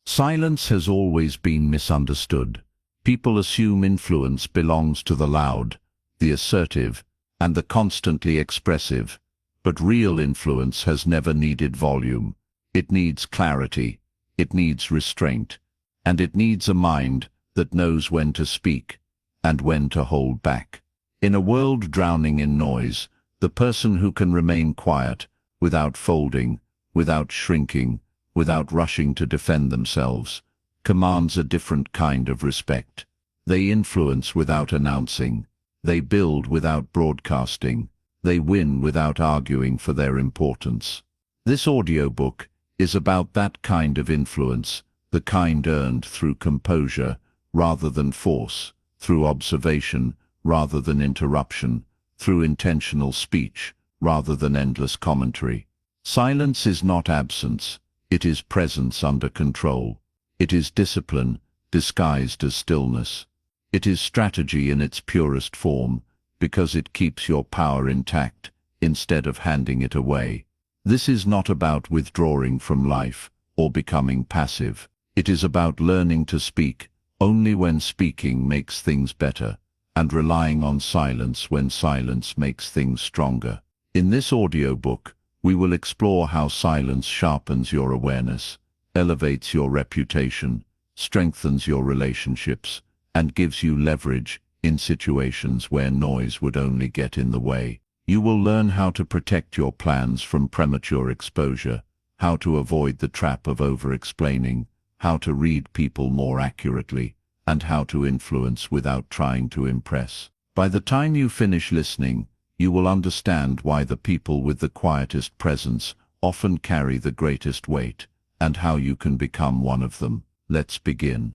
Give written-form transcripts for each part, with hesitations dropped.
Silence has always been misunderstood. People assume influence belongs to the loud, the assertive, and the constantly expressive. But real influence has never needed volume. It needs clarity, it needs restraint, and it needs a mind that knows when to speak and when to hold back. In a world drowning in noise, the person who can remain quiet, without folding, without shrinking, without rushing to defend themselves, commands a different kind of respect. They influence without announcing. They build without broadcasting. They win without arguing for their importance. This audiobook is about that kind of influence, the kind earned through composure rather than force, through observation rather than interruption, through intentional speech rather than endless commentary. Silence is not absence. It is presence under control. It is discipline disguised as stillness. It is strategy in its purest form, because it keeps your power intact instead of handing it away. This is not about withdrawing from life or becoming passive. It is about learning to speak only when speaking makes things better, and relying on silence when silence makes things stronger. In this audiobook, we will explore how silence sharpens your awareness, elevates your reputation, strengthens your relationships, and gives you leverage in situations where noise would only get in the way. You will learn how to protect your plans from premature exposure, how to avoid the trap of over-explaining, how to read people more accurately, and how to influence without trying to impress. By the time you finish listening, you will understand why the people with the quietest presence often carry the greatest weight, and how you can become one of them. Let's begin.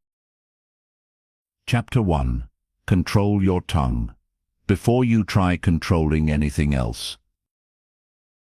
Chapter 1. Control your tongue. Before you try controlling anything else.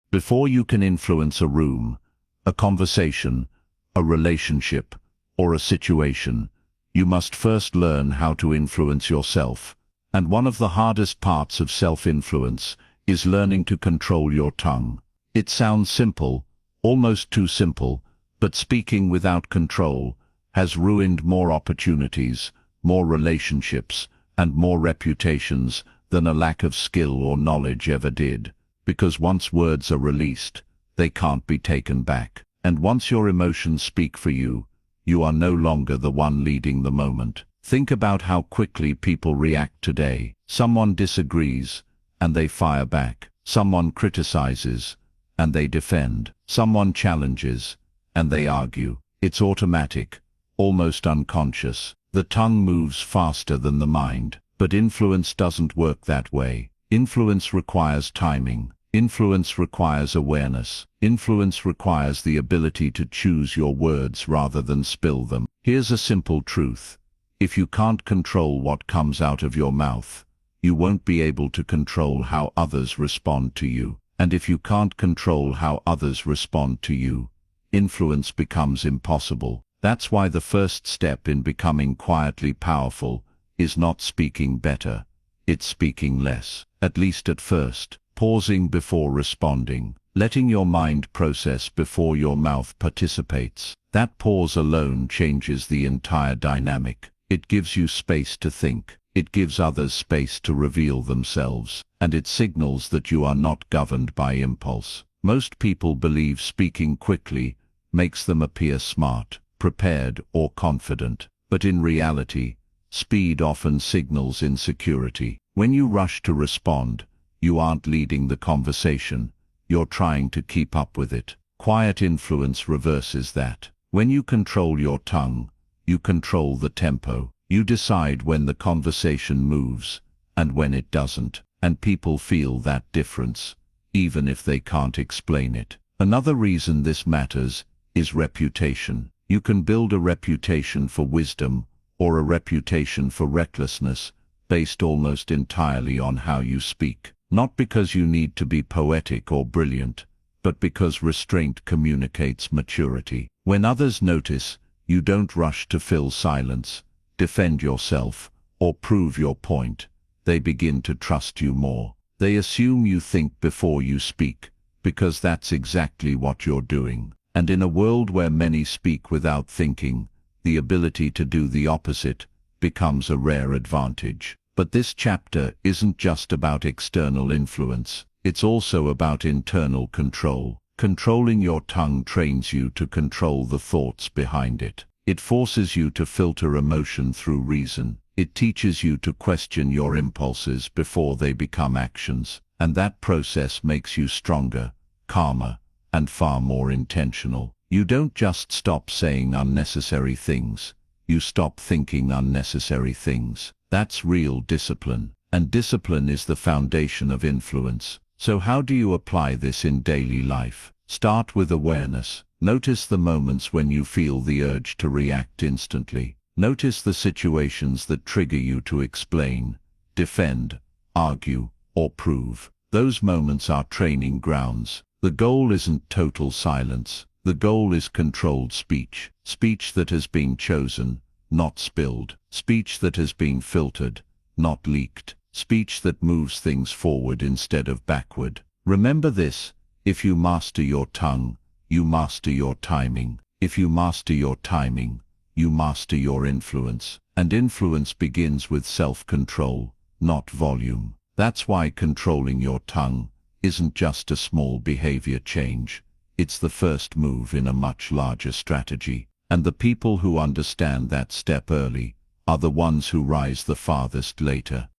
Before you can influence a room, a conversation, a relationship, or a situation, you must first learn how to influence yourself. And one of the hardest parts of self-influence is learning to control your tongue. It sounds simple, almost too simple, but speaking without control has ruined more opportunities, more relationships, and more reputations than a lack of skill or knowledge ever did. Because once words are released, they can't be taken back. And once your emotions speak for you, you are no longer the one leading the moment. Think about how quickly people react today. Someone disagrees, and they fire back. Someone criticizes, and they defend. Someone challenges, and they argue. It's automatic, almost unconscious. The tongue moves faster than the mind. But influence doesn't work that way. Influence requires timing. Influence requires awareness. Influence requires the ability to choose your words rather than spill them. Here's a simple truth. If you can't control what comes out of your mouth, you won't be able to control how others respond to you. And if you can't control how others respond to you, influence becomes impossible. That's why the first step in becoming quietly powerful is not speaking better, it's speaking less, at least at first. Pausing before responding, letting your mind process before your mouth participates. That pause alone changes the entire dynamic. It gives you space to think, it gives others space to reveal themselves, and it signals that you are not governed by impulse. Most people believe speaking quickly makes them appear smart, prepared, or confident, but in reality, speed often signals insecurity. When you rush to respond, you aren't leading the conversation, you're trying to keep up with it. Quiet influence reverses that. When you control your tongue, you control the tempo. You decide when the conversation moves and when it doesn't, and people feel that difference, even if they can't explain it. Another reason this matters is reputation. You can build a reputation for wisdom or a reputation for recklessness based almost entirely on how you speak. Not because you need to be poetic or brilliant, but because restraint communicates maturity. When others notice, you don't rush to fill silence, defend yourself, or prove your point. They begin to trust you more. They assume you think before you speak, because that's exactly what you're doing. And in a world where many speak without thinking, the ability to do the opposite becomes a rare advantage. But this chapter isn't just about external influence. It's also about internal control. Controlling your tongue trains you to control the thoughts behind it. It forces you to filter emotion through reason. It teaches you to question your impulses before they become actions. And that process makes you stronger, calmer, and far more intentional. You don't just stop saying unnecessary things. You stop thinking unnecessary things. That's real discipline. And discipline is the foundation of influence. So how do you apply this in daily life? Start with awareness. Notice the moments when you feel the urge to react instantly. Notice the situations that trigger you to explain, defend, argue, or prove. Those moments are training grounds. The goal isn't total silence. The goal is controlled speech. Speech that has been chosen, not spilled. Speech that has been filtered, not leaked. Speech that moves things forward instead of backward. Remember this: if you master your tongue, you master your timing. If you master your timing, you master your influence. And influence begins with self-control, not volume. That's why controlling your tongue isn't just a small behavior change. It's the first move in a much larger strategy. And the people who understand that step early are the ones who rise the farthest later.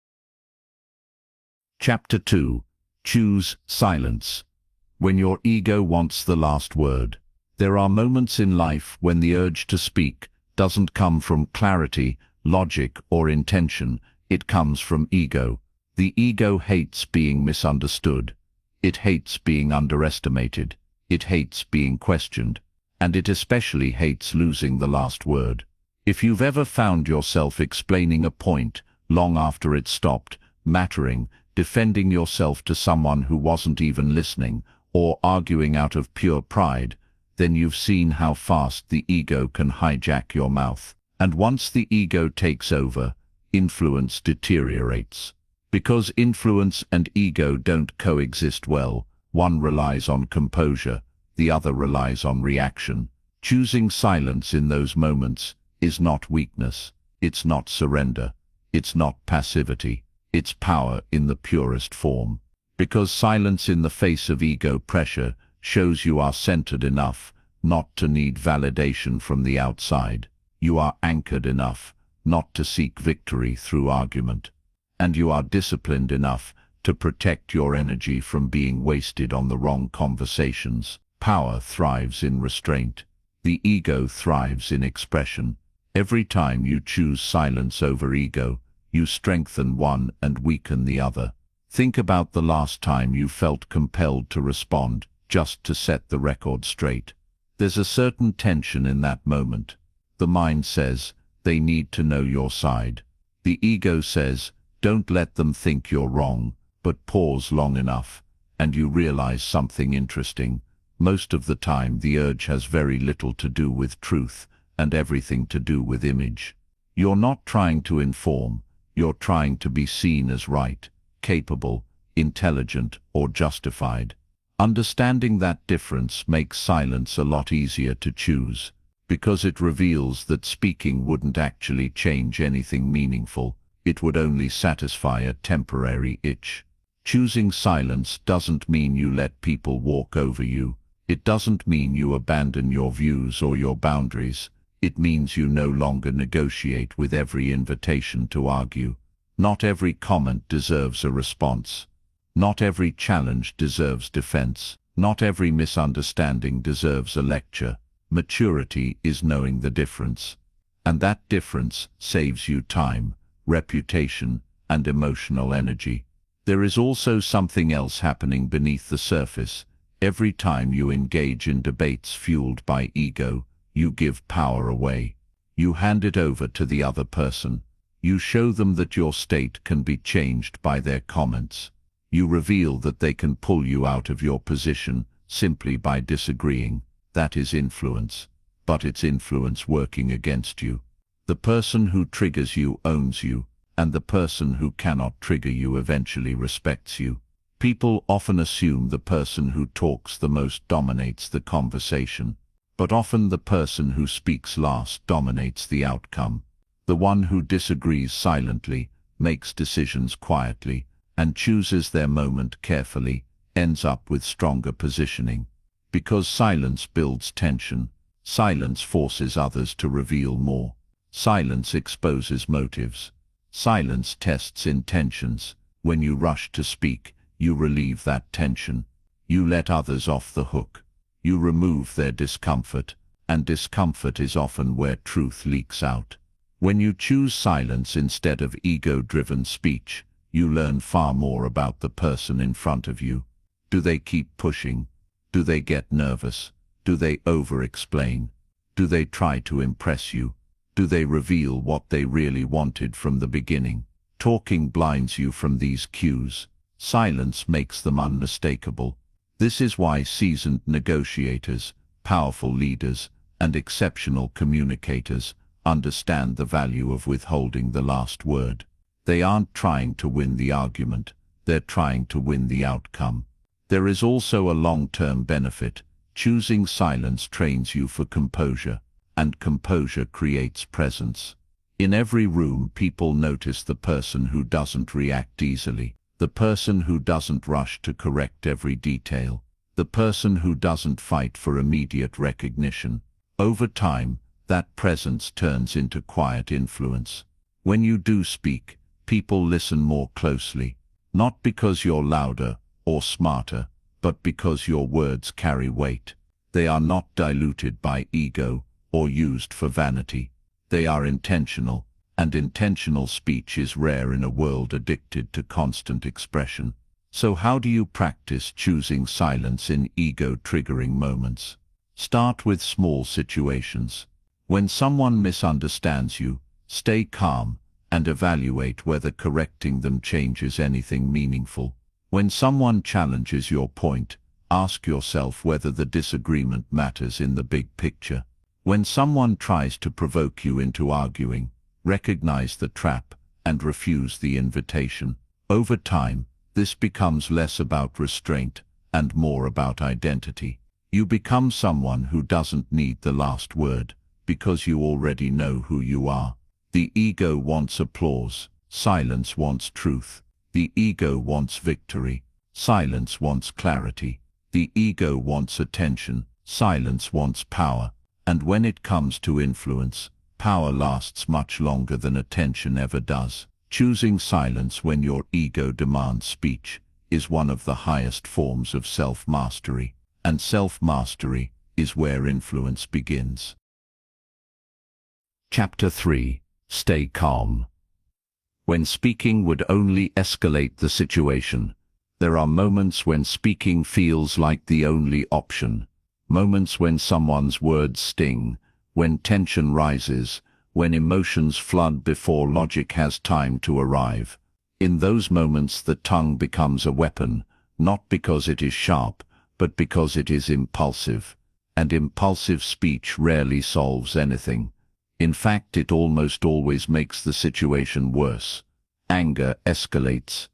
Chapter 2. Choose silence. When your ego wants the last word. There are moments in life when the urge to speak doesn't come from clarity, logic, or intention. It comes from ego. The ego hates being misunderstood. It hates being underestimated. It hates being questioned. And it especially hates losing the last word. If you've ever found yourself explaining a point long after it stopped mattering, defending yourself to someone who wasn't even listening, or arguing out of pure pride, then you've seen how fast the ego can hijack your mouth. And once the ego takes over, influence deteriorates. Because influence and ego don't coexist well. One relies on composure, the other relies on reaction. Choosing silence in those moments is not weakness. It's not surrender. It's not passivity. It's power in the purest form. Because silence in the face of ego pressure shows you are centered enough not to need validation from the outside. You are anchored enough not to seek victory through argument. And you are disciplined enough to protect your energy from being wasted on the wrong conversations. Power thrives in restraint. The ego thrives in expression. Every time you choose silence over ego, you strengthen one and weaken the other. Think about the last time you felt compelled to respond, just to set the record straight. There's a certain tension in that moment. The mind says, they need to know your side. The ego says, don't let them think you're wrong, but pause long enough, and you realize something interesting. Most of the time the urge has very little to do with truth and everything to do with image. You're not trying to inform, you're trying to be seen as right, capable, intelligent, or justified. Understanding that difference makes silence a lot easier to choose, because it reveals that speaking wouldn't actually change anything meaningful. It would only satisfy a temporary itch. Choosing silence doesn't mean you let people walk over you. It doesn't mean you abandon your views or your boundaries. It means you no longer negotiate with every invitation to argue. Not every comment deserves a response. Not every challenge deserves defense. Not every misunderstanding deserves a lecture. Maturity is knowing the difference. And that difference saves you time, reputation, and emotional energy. There is also something else happening beneath the surface. Every time you engage in debates fueled by ego, you give power away. You hand it over to the other person. You show them that your state can be changed by their comments. You reveal that they can pull you out of your position simply by disagreeing. That is influence. But it's influence working against you. The person who triggers you owns you, and the person who cannot trigger you eventually respects you. People often assume the person who talks the most dominates the conversation. But often the person who speaks last dominates the outcome. The one who disagrees silently, makes decisions quietly, and chooses their moment carefully, ends up with stronger positioning. Because silence builds tension, silence forces others to reveal more. Silence exposes motives. Silence tests intentions. When you rush to speak, you relieve that tension. You let others off the hook. You remove their discomfort, and discomfort is often where truth leaks out. When you choose silence instead of ego-driven speech, you learn far more about the person in front of you. Do they keep pushing? Do they get nervous? Do they over-explain? Do they try to impress you? Do they reveal what they really wanted from the beginning? Talking blinds you from these cues. Silence makes them unmistakable. This is why seasoned negotiators, powerful leaders, and exceptional communicators understand the value of withholding the last word. They aren't trying to win the argument, they're trying to win the outcome. There is also a long-term benefit. Choosing silence trains you for composure, and composure creates presence. In every room, people notice the person who doesn't react easily, the person who doesn't rush to correct every detail, the person who doesn't fight for immediate recognition. Over time, that presence turns into quiet influence. When you do speak, people listen more closely, not because you're louder or smarter, but because your words carry weight. They are not diluted by ego or used for vanity. They are intentional, and intentional speech is rare in a world addicted to constant expression. So how do you practice choosing silence in ego-triggering moments? Start with small situations. When someone misunderstands you, stay calm and evaluate whether correcting them changes anything meaningful. When someone challenges your point, ask yourself whether the disagreement matters in the big picture. When someone tries to provoke you into arguing, recognize the trap and refuse the invitation. Over time, this becomes less about restraint and more about identity. You become someone who doesn't need the last word, because you already know who you are. The ego wants applause, silence wants truth. The ego wants victory, silence wants clarity. The ego wants attention, silence wants power. And when it comes to influence, power lasts much longer than attention ever does. Choosing silence when your ego demands speech is one of the highest forms of self-mastery, and self-mastery is where influence begins. Chapter 3. Stay calm. When speaking would only escalate the situation, there are moments when speaking feels like the only option. Moments when someone's words sting, when tension rises, when emotions flood before logic has time to arrive. In those moments the tongue becomes a weapon, not because it is sharp, but because it is impulsive. And impulsive speech rarely solves anything. In fact, it almost always makes the situation worse. Anger escalates.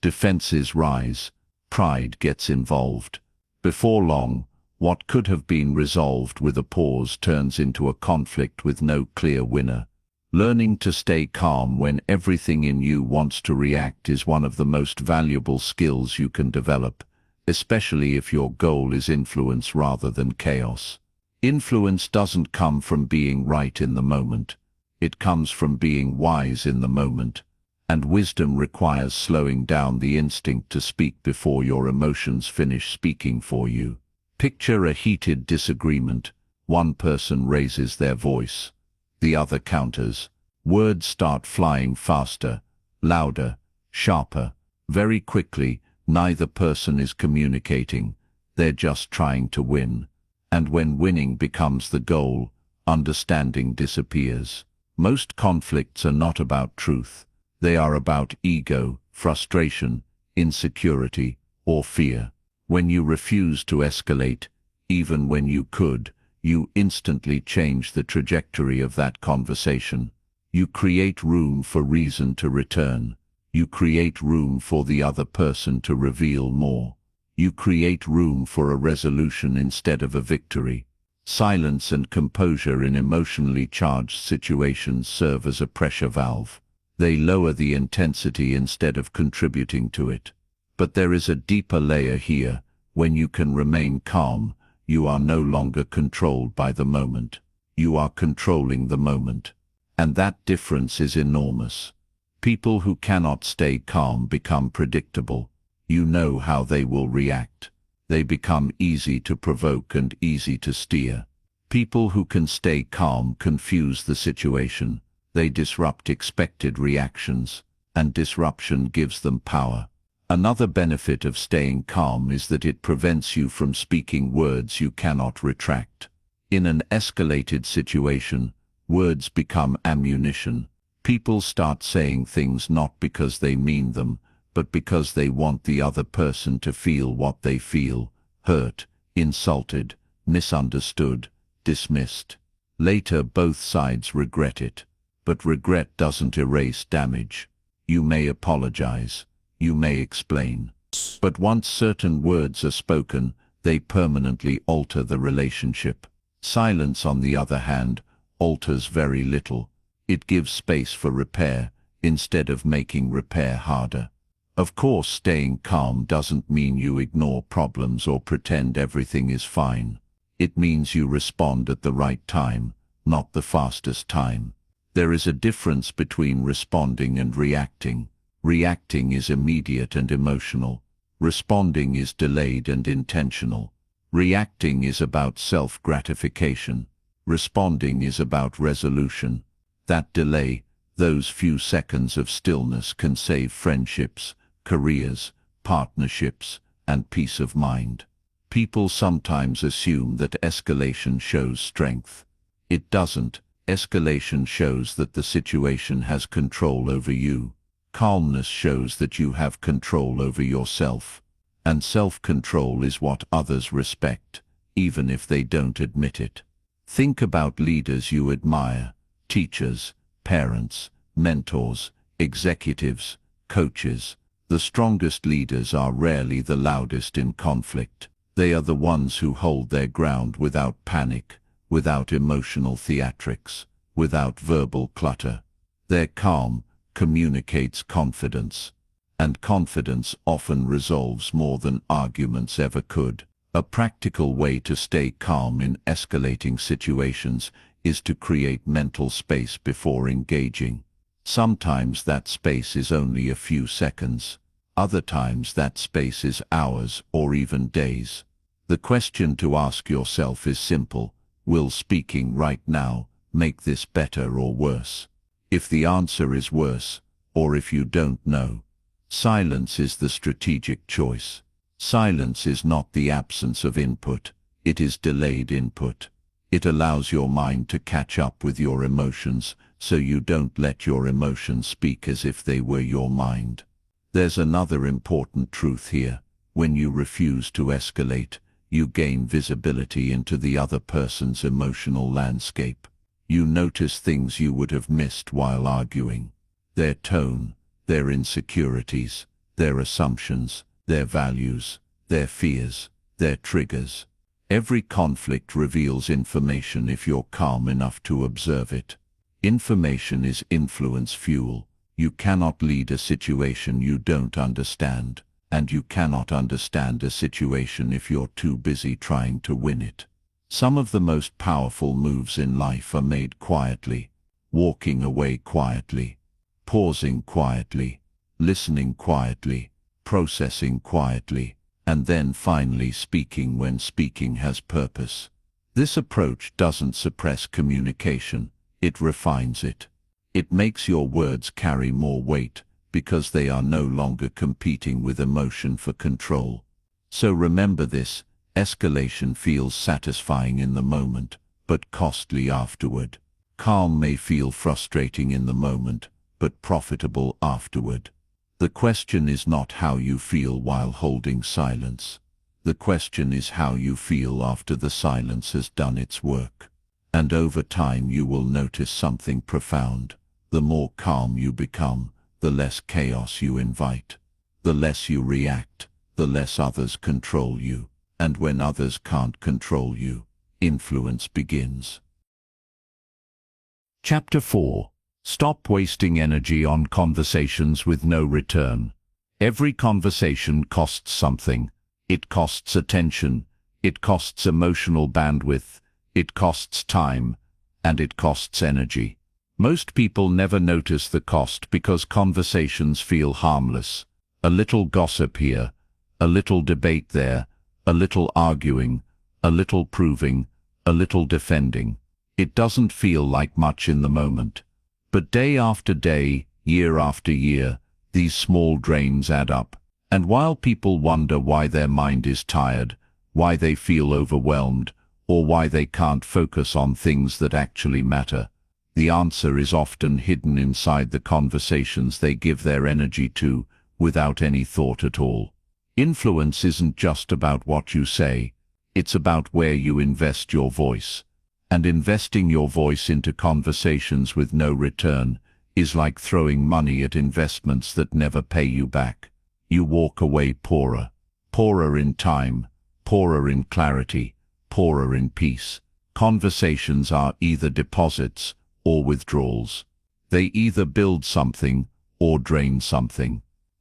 Defenses rise. Pride gets involved. Before long, what could have been resolved with a pause turns into a conflict with no clear winner. Learning to stay calm when everything in you wants to react is one of the most valuable skills you can develop, especially if your goal is influence rather than chaos. Influence doesn't come from being right in the moment. It comes from being wise in the moment. And wisdom requires slowing down the instinct to speak before your emotions finish speaking for you. Picture a heated disagreement. One person raises their voice. The other counters. Words start flying faster, louder, sharper. Very quickly, neither person is communicating. They're just trying to win. And when winning becomes the goal, understanding disappears. Most conflicts are not about truth. They are about ego, frustration, insecurity, or fear. When you refuse to escalate, even when you could, you instantly change the trajectory of that conversation. You create room for reason to return. You create room for the other person to reveal more. You create room for a resolution instead of a victory. Silence and composure in emotionally charged situations serve as a pressure valve. They lower the intensity instead of contributing to it. But there is a deeper layer here. When you can remain calm, you are no longer controlled by the moment. You are controlling the moment. And that difference is enormous. People who cannot stay calm become predictable. You know how they will react. They become easy to provoke and easy to steer. People who can stay calm confuse the situation. They disrupt expected reactions, and disruption gives them power. Another benefit of staying calm is that it prevents you from speaking words you cannot retract. In an escalated situation, words become ammunition. People start saying things not because they mean them, but because they want the other person to feel what they feel: hurt, insulted, misunderstood, dismissed. Later, both sides regret it. But regret doesn't erase damage. You may apologize. You may explain. But once certain words are spoken, they permanently alter the relationship. Silence, on the other hand, alters very little. It gives space for repair, instead of making repair harder. Of course, staying calm doesn't mean you ignore problems or pretend everything is fine. It means you respond at the right time, not the fastest time. There is a difference between responding and reacting. Reacting is immediate and emotional. Responding is delayed and intentional. Reacting is about self-gratification. Responding is about resolution. That delay, those few seconds of stillness, can save friendships, careers, partnerships, and peace of mind. People sometimes assume that escalation shows strength. It doesn't. Escalation shows that the situation has control over you. Calmness shows that you have control over yourself. And self-control is what others respect, even if they don't admit it. Think about leaders you admire: teachers, parents, mentors, executives, coaches. The strongest leaders are rarely the loudest in conflict. They are the ones who hold their ground without panic, without emotional theatrics, without verbal clutter. Their calm communicates confidence, and confidence often resolves more than arguments ever could. A practical way to stay calm in escalating situations is to create mental space before engaging. Sometimes that space is only a few seconds. Other times that space is hours or even days. The question to ask yourself is simple: will speaking right now make this better or worse? If the answer is worse, or if you don't know, silence is the strategic choice. Silence is not the absence of input, it is delayed input. It allows your mind to catch up with your emotions, so you don't let your emotions speak as if they were your mind. There's another important truth here. When you refuse to escalate, you gain visibility into the other person's emotional landscape. You notice things you would have missed while arguing: their tone, their insecurities, their assumptions, their values, their fears, their triggers. Every conflict reveals information if you're calm enough to observe it. Information is influence fuel. You cannot lead a situation you don't understand, and you cannot understand a situation if you're too busy trying to win it. Some of the most powerful moves in life are made quietly: walking away quietly, pausing quietly, listening quietly, processing quietly, and then finally speaking when speaking has purpose. This approach doesn't suppress communication, it refines it. It makes your words carry more weight, because they are no longer competing with emotion for control. So remember this: escalation feels satisfying in the moment, but costly afterward. Calm may feel frustrating in the moment, but profitable afterward. The question is not how you feel while holding silence. The question is how you feel after the silence has done its work. And over time you will notice something profound. The more calm you become, the less chaos you invite. The less you react, the less others control you. And when others can't control you, influence begins. Chapter 4. Stop wasting energy on conversations with no return. Every conversation costs something. It costs attention, it costs emotional bandwidth, it costs time, and it costs energy. Most people never notice the cost because conversations feel harmless. A little gossip here, a little debate there, a little arguing, a little proving, a little defending. It doesn't feel like much in the moment. But day after day, year after year, these small drains add up. And while people wonder why their mind is tired, why they feel overwhelmed, or why they can't focus on things that actually matter, the answer is often hidden inside the conversations they give their energy to, without any thought at all. Influence isn't just about what you say, it's about where you invest your voice. And investing your voice into conversations with no return is like throwing money at investments that never pay you back. You walk away poorer. Poorer in time, poorer in clarity, poorer in peace. Conversations are either deposits or withdrawals. They either build something or drain something.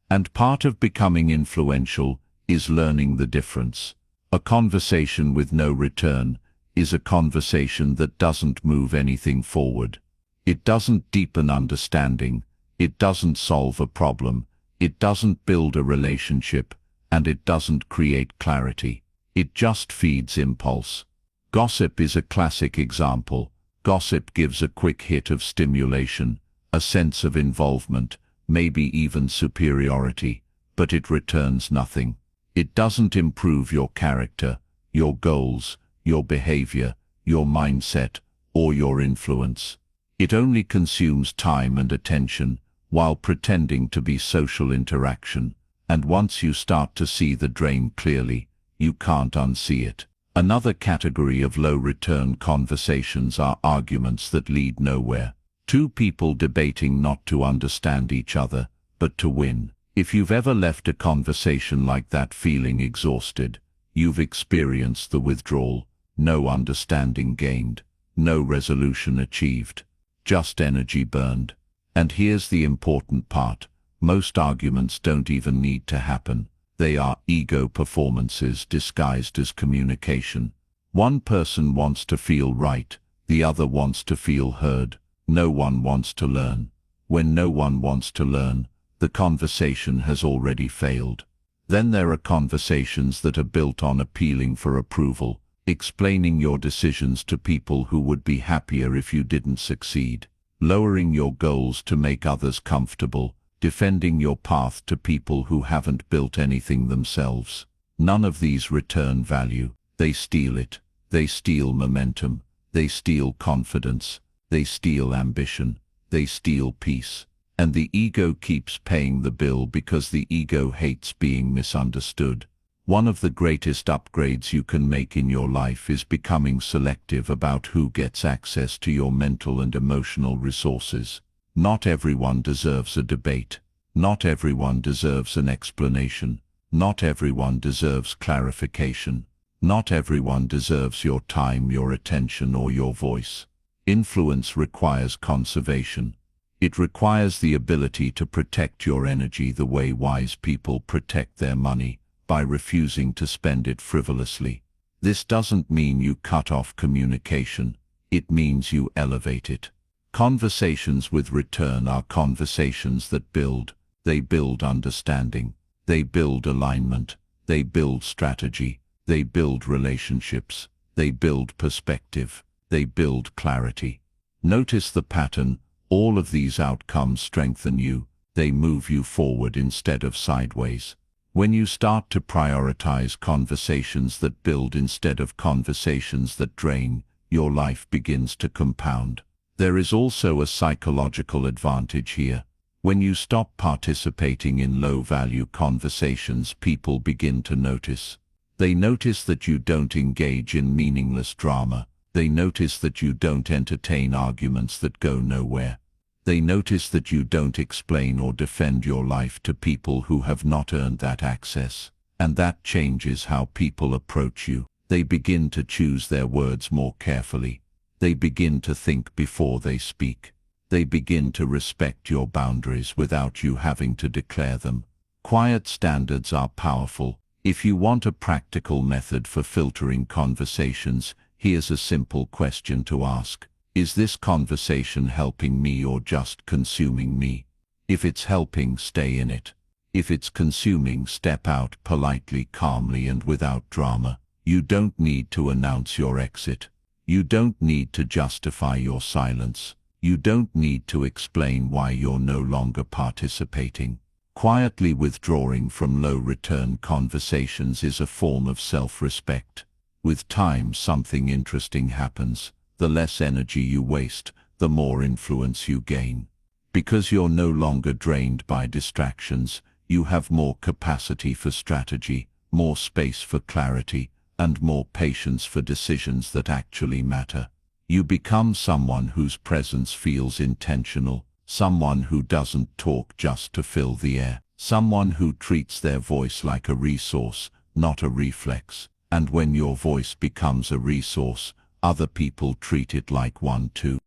And part of becoming influential is learning the difference. A conversation with no return is a conversation that doesn't move anything forward. It doesn't deepen understanding, it doesn't solve a problem, it doesn't build a relationship, and it doesn't create clarity. It just feeds impulse. Gossip is a classic example. Gossip gives a quick hit of stimulation, a sense of involvement, maybe even superiority, but it returns nothing. It doesn't improve your character, your goals, your behavior, your mindset, or your influence. It only consumes time and attention while pretending to be social interaction, and once you start to see the drain clearly, you can't unsee it. Another category of low-return conversations are arguments that lead nowhere. Two people debating not to understand each other, but to win. If you've ever left a conversation like that feeling exhausted, you've experienced the withdrawal. No understanding gained, no resolution achieved, just energy burned. And here's the important part. Most arguments don't even need to happen. They are ego performances disguised as communication. One person wants to feel right, the other wants to feel heard. No one wants to learn. When no one wants to learn, the conversation has already failed. Then there are conversations that are built on appealing for approval, explaining your decisions to people who would be happier if you didn't succeed, lowering your goals to make others comfortable, defending your path to people who haven't built anything themselves. None of these return value. They steal it. They steal momentum. They steal confidence. They steal ambition. They steal peace. And the ego keeps paying the bill because the ego hates being misunderstood. One of the greatest upgrades you can make in your life is becoming selective about who gets access to your mental and emotional resources. Not everyone deserves a debate. Not everyone deserves an explanation. Not everyone deserves clarification. Not everyone deserves your time, your attention, or your voice. Influence requires conservation. It requires the ability to protect your energy the way wise people protect their money, by refusing to spend it frivolously. This doesn't mean you cut off communication. It means you elevate it. Conversations with return are conversations that build. They build understanding. They build alignment. They build strategy. They build relationships. They build perspective. They build clarity. Notice the pattern. All of these outcomes strengthen you. They move you forward instead of sideways. When you start to prioritize conversations that build instead of conversations that drain, your life begins to compound. There is also a psychological advantage here. When you stop participating in low-value conversations, people begin to notice. They notice that you don't engage in meaningless drama. They notice that you don't entertain arguments that go nowhere. They notice that you don't explain or defend your life to people who have not earned that access. And that changes how people approach you. They begin to choose their words more carefully. They begin to think before they speak. They begin to respect your boundaries without you having to declare them. Quiet standards are powerful. If you want a practical method for filtering conversations, here's a simple question to ask. Is this conversation helping me or just consuming me? If it's helping, stay in it. If it's consuming, step out politely, calmly, and without drama. You don't need to announce your exit. You don't need to justify your silence. You don't need to explain why you're no longer participating. Quietly withdrawing from low-return conversations is a form of self-respect. With time, something interesting happens. The less energy you waste, the more influence you gain. Because you're no longer drained by distractions, you have more capacity for strategy, more space for clarity, and more patience for decisions that actually matter. You become someone whose presence feels intentional, someone who doesn't talk just to fill the air, someone who treats their voice like a resource, not a reflex. And when your voice becomes a resource, other people treat it like one too.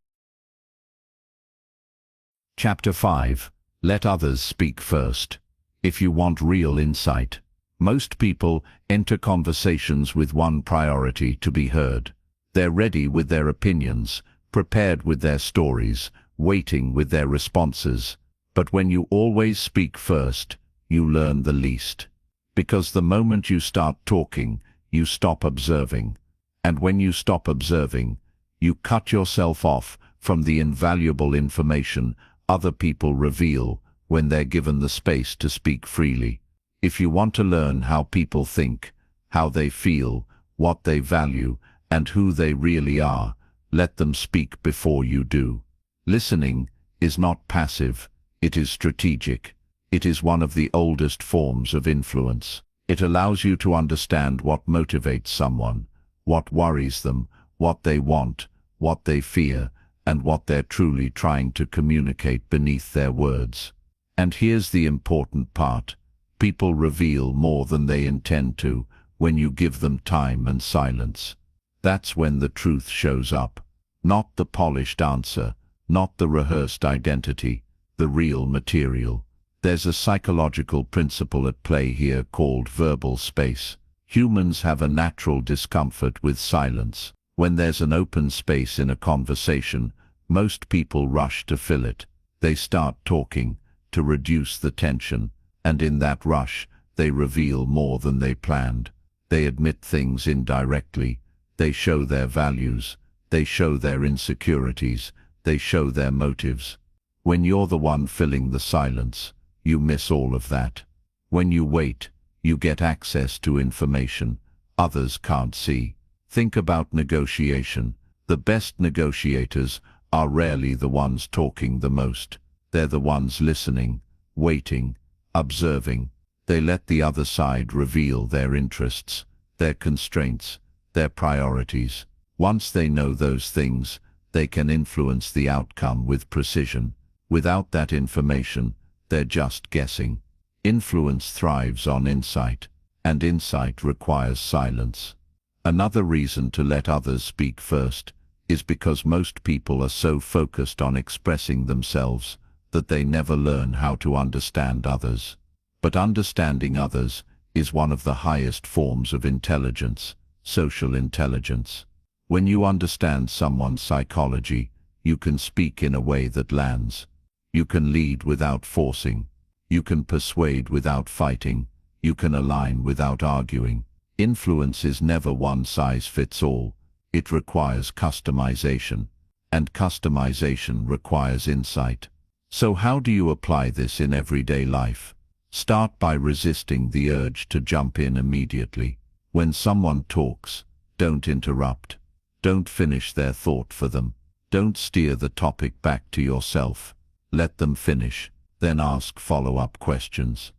Chapter 5. Let others speak first. If you want real insight. Most people enter conversations with one priority: to be heard. They're ready with their opinions, prepared with their stories, waiting with their responses. But when you always speak first, you learn the least. Because the moment you start talking, you stop observing. And when you stop observing, you cut yourself off from the invaluable information other people reveal when they're given the space to speak freely. If you want to learn how people think, how they feel, what they value, and who they really are, let them speak before you do. Listening is not passive, it is strategic. It is one of the oldest forms of influence. It allows you to understand what motivates someone, what worries them, what they want, what they fear, and what they're truly trying to communicate beneath their words. And here's the important part. People reveal more than they intend to when you give them time and silence. That's when the truth shows up. Not the polished answer, not the rehearsed identity, the real material. There's a psychological principle at play here called verbal space. Humans have a natural discomfort with silence. When there's an open space in a conversation, most people rush to fill it. They start talking to reduce the tension, and in that rush, they reveal more than they planned. They admit things indirectly. They show their values. They show their insecurities. They show their motives. When you're the one filling the silence, you miss all of that. When you wait, you get access to information others can't see. Think about negotiation. The best negotiators are rarely the ones talking the most. They're the ones listening, waiting, observing. They let the other side reveal their interests, their constraints, their priorities. Once they know those things, they can influence the outcome with precision. Without that information, they're just guessing. Influence thrives on insight, and insight requires silence. Another reason to let others speak first is because most people are so focused on expressing themselves that they never learn how to understand others. But understanding others is one of the highest forms of intelligence, social intelligence. When you understand someone's psychology, you can speak in a way that lands. You can lead without forcing. You can persuade without fighting. You can align without arguing. Influence is never one size fits all. It requires customization, and customization requires insight. So how do you apply this in everyday life? Start by resisting the urge to jump in immediately. When someone talks, don't interrupt. Don't finish their thought for them. Don't steer the topic back to yourself. Let them finish, then ask follow-up questions.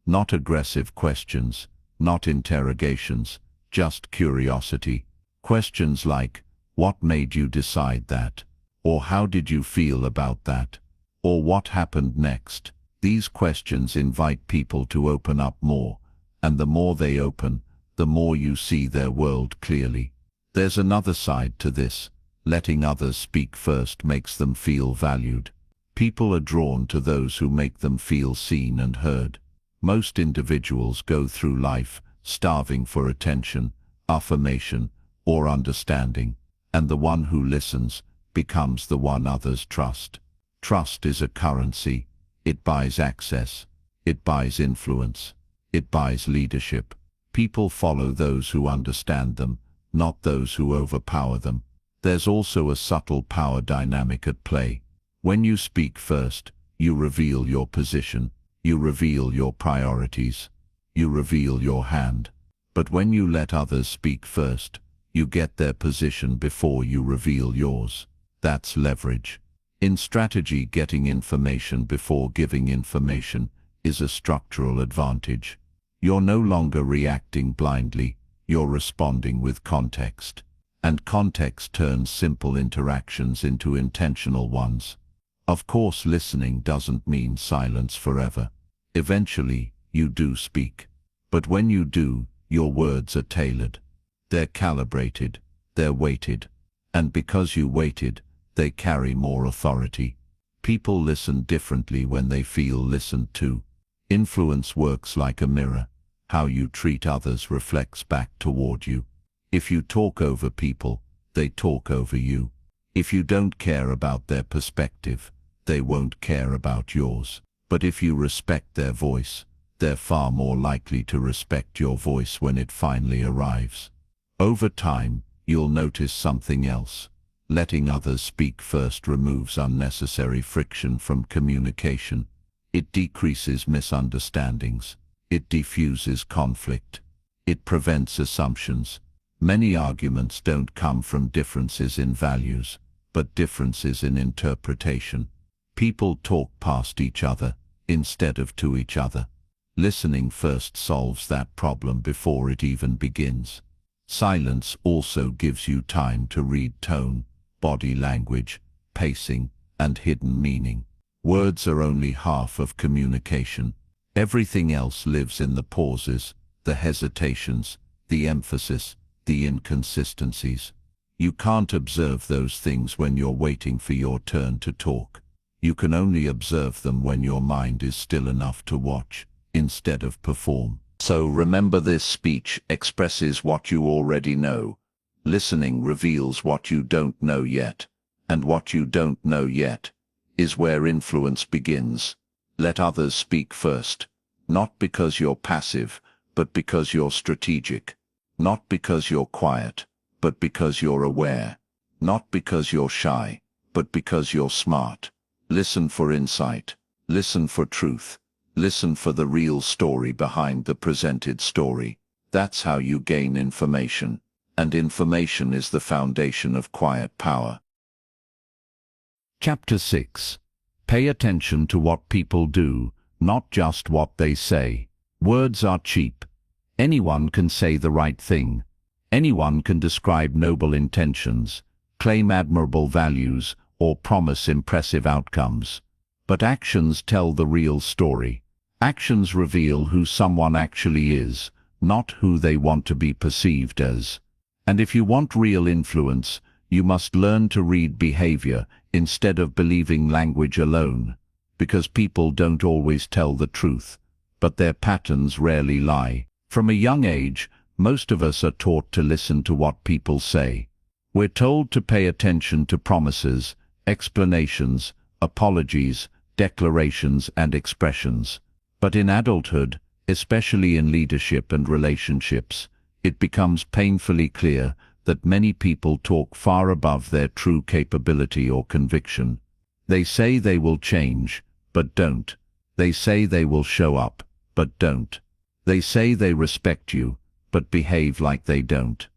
Not aggressive questions, not interrogations, just curiosity. Questions like, what made you decide that? Or how did you feel about that? Or what happened next? These questions invite people to open up more, and the more they open, the more you see their world clearly. There's another side to this. Letting others speak first makes them feel valued. People are drawn to those who make them feel seen and heard. Most individuals go through life starving for attention, affirmation, or understanding, and the one who listens becomes the one others trust. Trust is a currency. It buys access. It buys influence. It buys leadership. People follow those who understand them, not those who overpower them. There's also a subtle power dynamic at play. When you speak first, you reveal your position. You reveal your priorities. You reveal your hand. But when you let others speak first, you get their position before you reveal yours. That's leverage. In strategy, getting information before giving information is a structural advantage. You're no longer reacting blindly, you're responding with context. And context turns simple interactions into intentional ones. Of course, listening doesn't mean silence forever. Eventually, you do speak. But when you do, your words are tailored. They're calibrated, they're weighted. And because you waited, they carry more authority. People listen differently when they feel listened to. Influence works like a mirror. How you treat others reflects back toward you. If you talk over people, they talk over you. If you don't care about their perspective, they won't care about yours. But if you respect their voice, they're far more likely to respect your voice when it finally arrives. Over time, you'll notice something else. Letting others speak first removes unnecessary friction from communication. It decreases misunderstandings. It diffuses conflict. It prevents assumptions. Many arguments don't come from differences in values, but differences in interpretation. People talk past each other instead of to each other. Listening first solves that problem before it even begins. Silence also gives you time to read tone, body language, pacing, and hidden meaning. Words are only half of communication. Everything else lives in the pauses, the hesitations, the emphasis, the inconsistencies. You can't observe those things when you're waiting for your turn to talk. You can only observe them when your mind is still enough to watch, instead of perform. So remember, this speech expresses what you already know. Listening reveals what you don't know yet. And what you don't know yet is where influence begins. Let others speak first. Not because you're passive, but because you're strategic. Not because you're quiet, but because you're aware. Not because you're shy, but because you're smart. Listen for insight. Listen for truth. Listen for the real story behind the presented story. That's how you gain information. And information is the foundation of quiet power. Chapter 6. Pay attention to what people do, not just what they say. Words are cheap. Anyone can say the right thing. Anyone can describe noble intentions, claim admirable values, or promise impressive outcomes. But actions tell the real story. Actions reveal who someone actually is, not who they want to be perceived as. And if you want real influence, you must learn to read behavior instead of believing language alone. Because people don't always tell the truth, but their patterns rarely lie. From a young age, most of us are taught to listen to what people say. We're told to pay attention to promises, explanations, apologies, declarations, and expressions. But in adulthood, especially in leadership and relationships, it becomes painfully clear that many people talk far above their true capability or conviction. They say they will change, but don't. They say they will show up, but don't. They say they respect you, but behave like they don't.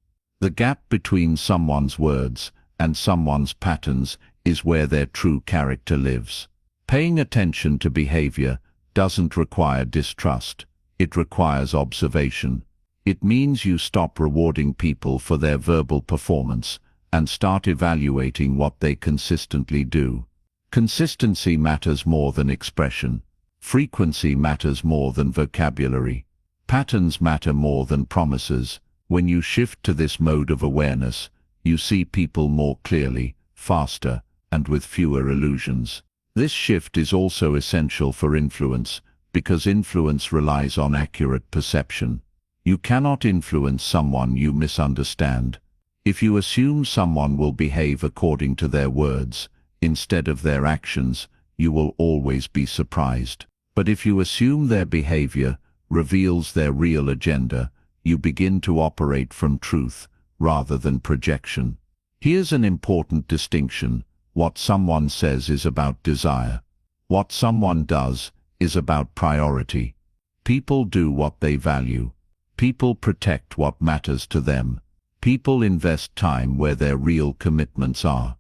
The gap between someone's words and someone's patterns is where their true character lives. Paying attention to behavior doesn't require distrust. It requires observation. It means you stop rewarding people for their verbal performance and start evaluating what they consistently do. Consistency matters more than expression. Frequency matters more than vocabulary. Patterns matter more than promises. When you shift to this mode of awareness, you see people more clearly, faster, and with fewer illusions. This shift is also essential for influence, because influence relies on accurate perception. You cannot influence someone you misunderstand. If you assume someone will behave according to their words, instead of their actions, you will always be surprised. But if you assume their behavior reveals their real agenda, you begin to operate from truth rather than projection. Here's an important distinction. What someone says is about desire. What someone does is about priority. People do what they value. People protect what matters to them. People invest time where their real commitments are.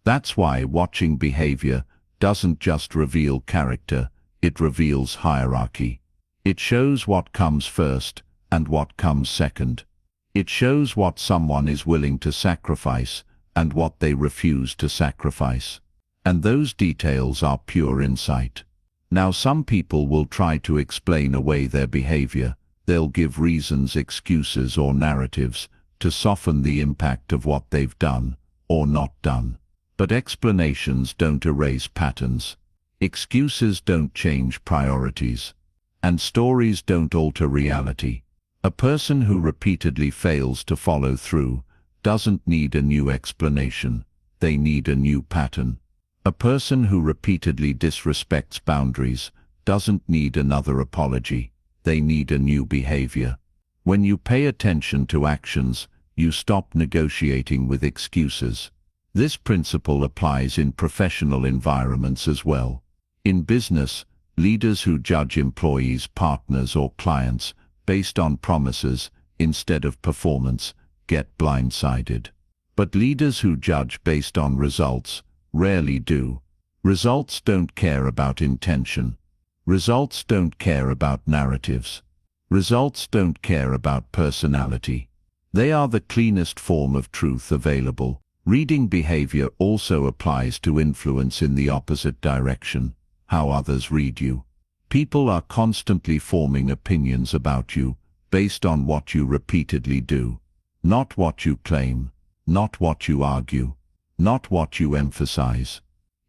That's why watching behavior doesn't just reveal character, it reveals hierarchy. It shows what comes first and what comes second. It shows what someone is willing to sacrifice and what they refuse to sacrifice. And those details are pure insight. Now, some people will try to explain away their behavior. They'll give reasons, excuses, or narratives to soften the impact of what they've done or not done. But explanations don't erase patterns. Excuses don't change priorities. And stories don't alter reality. A person who repeatedly fails to follow through doesn't need a new explanation. They need a new pattern. A person who repeatedly disrespects boundaries doesn't need another apology. They need a new behavior. When you pay attention to actions, you stop negotiating with excuses. This principle applies in professional environments as well. In business, leaders who judge employees, partners, or clients based on promises instead of performance get blindsided. But leaders who judge based on results rarely do. Results don't care about intention. Results don't care about narratives. Results don't care about personality. They are the cleanest form of truth available. Reading behavior also applies to influence in the opposite direction, how others read you. People are constantly forming opinions about you based on what you repeatedly do, not what you claim, not what you argue, not what you emphasize.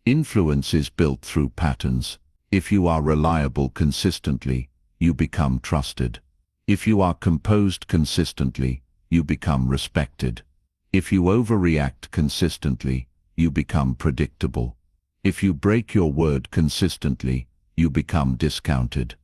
Influence is built through patterns. If you are reliable consistently, you become trusted. If you are composed consistently, you become respected. If you overreact consistently, you become predictable. If you break your word consistently, you become discounted.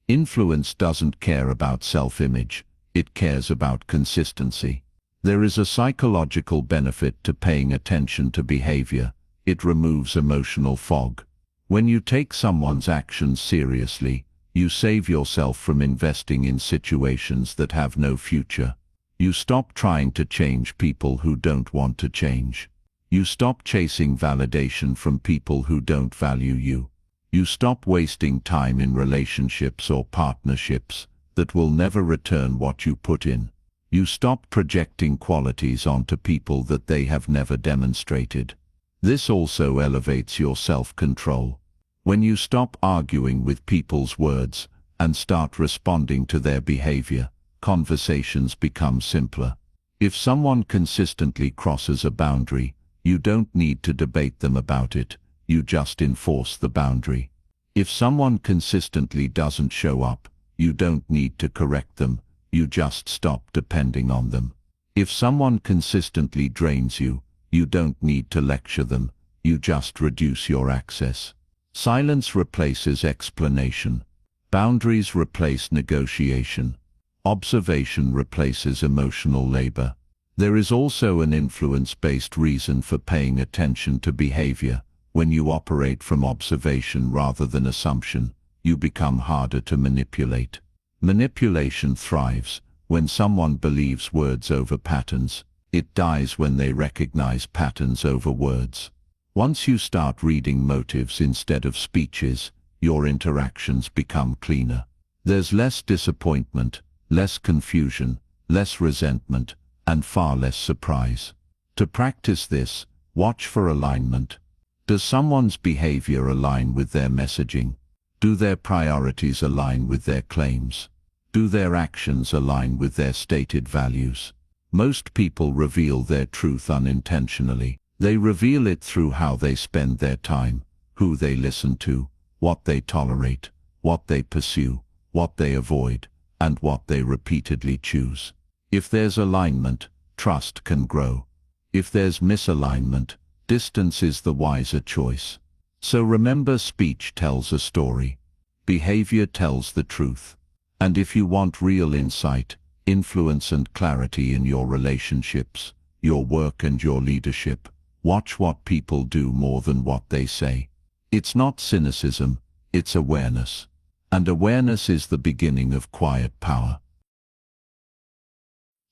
Influence doesn't care about self-image, it cares about consistency. There is a psychological benefit to paying attention to behavior. It removes emotional fog. When you take someone's actions seriously, you save yourself from investing in situations that have no future. You stop trying to change people who don't want to change. You stop chasing validation from people who don't value you. You stop wasting time in relationships or partnerships that will never return what you put in. You stop projecting qualities onto people that they have never demonstrated. This also elevates your self-control. When you stop arguing with people's words and start responding to their behavior, conversations become simpler. If someone consistently crosses a boundary, you don't need to debate them about it, you just enforce the boundary. If someone consistently doesn't show up, you don't need to correct them, you just stop depending on them. If someone consistently drains you, you don't need to lecture them, you just reduce your access. Silence replaces explanation. Boundaries replace negotiation. Observation replaces emotional labor. There is also an influence-based reason for paying attention to behavior. When you operate from observation rather than assumption, you become harder to manipulate. Manipulation thrives when someone believes words over patterns. It dies when they recognize patterns over words. Once you start reading motives instead of speeches, your interactions become cleaner. There's less disappointment, less confusion, less resentment, and far less surprise. To practice this, watch for alignment. Does someone's behavior align with their messaging? Do their priorities align with their claims? Do their actions align with their stated values? Most people reveal their truth unintentionally. They reveal it through how they spend their time, who they listen to, what they tolerate, what they pursue, what they avoid, and what they repeatedly choose. If there's alignment, trust can grow. If there's misalignment, distance is the wiser choice. So remember, speech tells a story. Behavior tells the truth. And if you want real insight, influence and clarity in your relationships, your work and your leadership, watch what people do more than what they say. It's not cynicism, it's awareness. And awareness is the beginning of quiet power.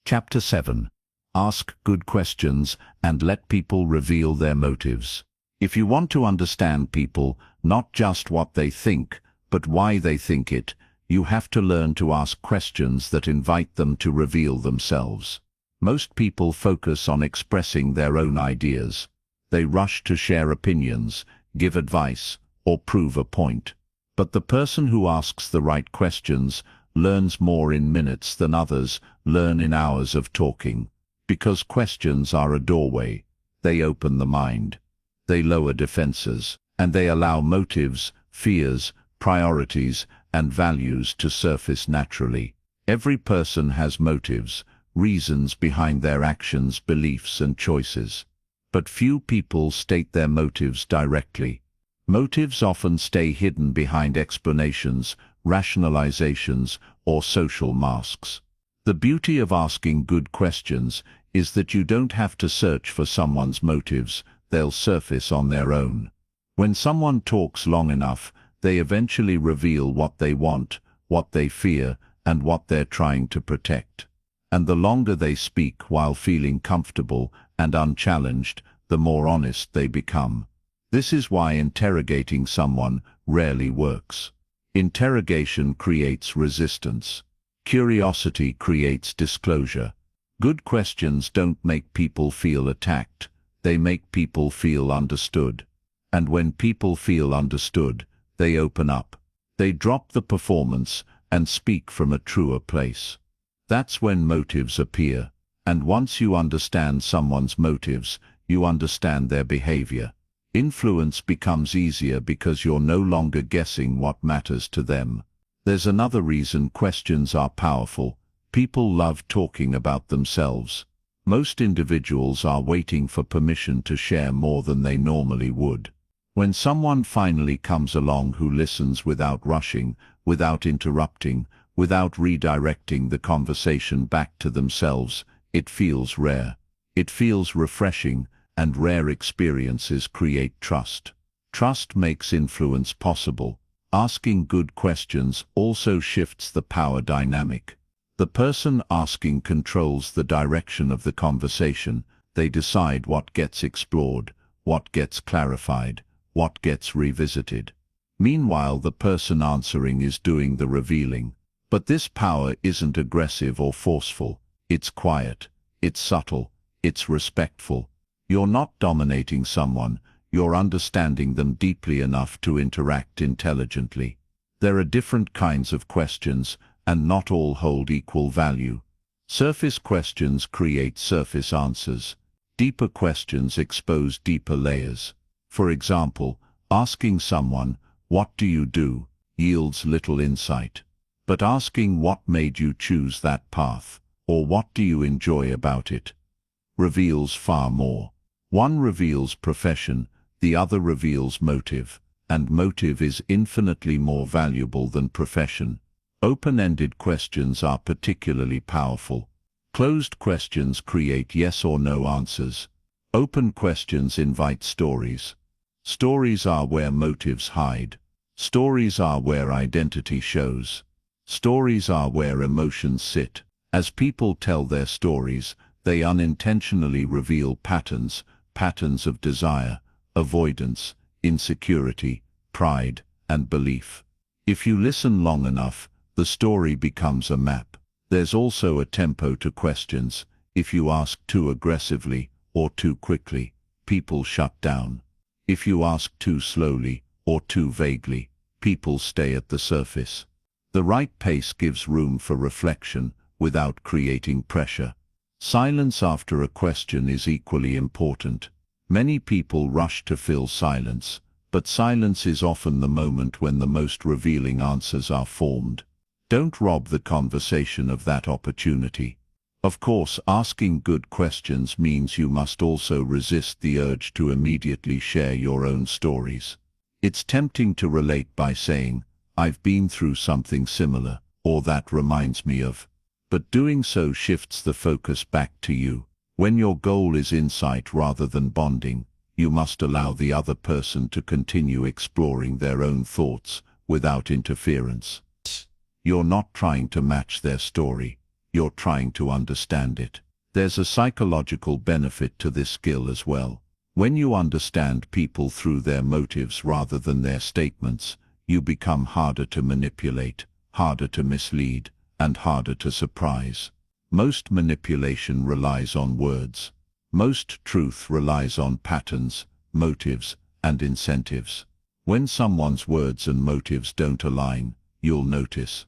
Chapter 7. Ask good questions and let people reveal their motives. If you want to understand people, not just what they think, but why they think it, you have to learn to ask questions that invite them to reveal themselves. Most people focus on expressing their own ideas. They rush to share opinions, give advice, or prove a point. But the person who asks the right questions learns more in minutes than others learn in hours of talking. Because questions are a doorway. They open the mind. They lower defenses, and they allow motives, fears, priorities, and values to surface naturally. Every person has motives, reasons behind their actions, beliefs, and choices. But few people state their motives directly. Motives often stay hidden behind explanations, rationalizations, or social masks. The beauty of asking good questions is that you don't have to search for someone's motives, they'll surface on their own. When someone talks long enough, they eventually reveal what they want, what they fear, and what they're trying to protect. And the longer they speak while feeling comfortable and unchallenged, the more honest they become. This is why interrogating someone rarely works. Interrogation creates resistance. Curiosity creates disclosure. Good questions don't make people feel attacked. They make people feel understood. And when people feel understood, they open up. They drop the performance and speak from a truer place. That's when motives appear. And once you understand someone's motives, you understand their behavior. Influence becomes easier because you're no longer guessing what matters to them. There's another reason questions are powerful. People love talking about themselves. Most individuals are waiting for permission to share more than they normally would. When someone finally comes along who listens without rushing, without interrupting, without redirecting the conversation back to themselves, it feels rare. It feels refreshing, and rare experiences create trust. Trust makes influence possible. Asking good questions also shifts the power dynamic. The person asking controls the direction of the conversation. They decide what gets explored, what gets clarified, what gets revisited. Meanwhile, the person answering is doing the revealing. But this power isn't aggressive or forceful. It's quiet, it's subtle, it's respectful. You're not dominating someone, you're understanding them deeply enough to interact intelligently. There are different kinds of questions, and not all hold equal value. Surface questions create surface answers. Deeper questions expose deeper layers. For example, asking someone, "What do you do?" yields little insight. But asking what made you choose that path, or what do you enjoy about it, reveals far more. One reveals profession, the other reveals motive, and motive is infinitely more valuable than profession. Open-ended questions are particularly powerful. Closed questions create yes or no answers. Open questions invite stories. Stories are where motives hide. Stories are where identity shows. Stories are where emotions sit. As people tell their stories, they unintentionally reveal patterns of desire, avoidance, insecurity, pride, and belief. If you listen long enough, the story becomes a map. There's also a tempo to questions. If you ask too aggressively or too quickly, people shut down. If you ask too slowly or too vaguely, people stay at the surface. The right pace gives room for reflection without creating pressure. Silence after a question is equally important. Many people rush to fill silence, but silence is often the moment when the most revealing answers are formed. Don't rob the conversation of that opportunity. Of course, asking good questions means you must also resist the urge to immediately share your own stories. It's tempting to relate by saying, "I've been through something similar," or "that reminds me of." But doing so shifts the focus back to you. When your goal is insight rather than bonding, you must allow the other person to continue exploring their own thoughts without interference. You're not trying to match their story, you're trying to understand it. There's a psychological benefit to this skill as well. When you understand people through their motives rather than their statements, you become harder to manipulate, harder to mislead, and harder to surprise. Most manipulation relies on words. Most truth relies on patterns, motives, and incentives. When someone's words and motives don't align, you'll notice.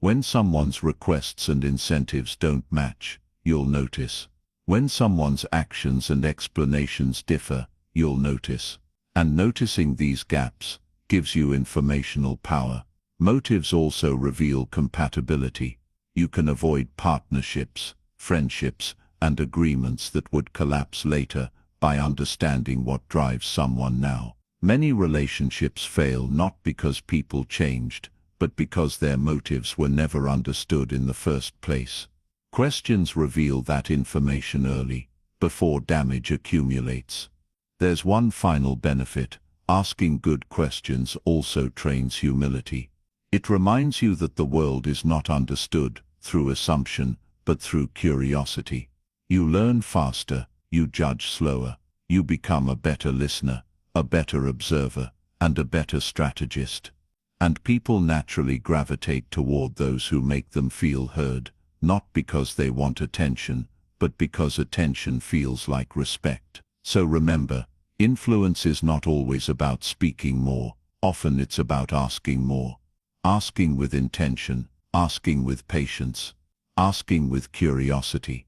When someone's requests and incentives don't match, you'll notice. When someone's actions and explanations differ, you'll notice. And noticing these gaps gives you informational power. Motives also reveal compatibility. You can avoid partnerships, friendships, and agreements that would collapse later by understanding what drives someone now. Many relationships fail not because people changed, but because their motives were never understood in the first place. Questions reveal that information early, before damage accumulates. There's one final benefit. Asking good questions also trains humility. It reminds you that the world is not understood through assumption, but through curiosity. You learn faster, you judge slower, you become a better listener, a better observer, and a better strategist. And people naturally gravitate toward those who make them feel heard, not because they want attention, but because attention feels like respect. So remember, influence is not always about speaking more, often it's about asking more. Asking with intention, asking with patience, asking with curiosity.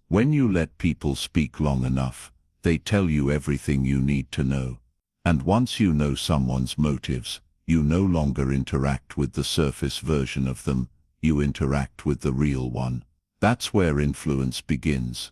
When you let people speak long enough, they tell you everything you need to know. And once you know someone's motives, you no longer interact with the surface version of them, you interact with the real one. That's where influence begins.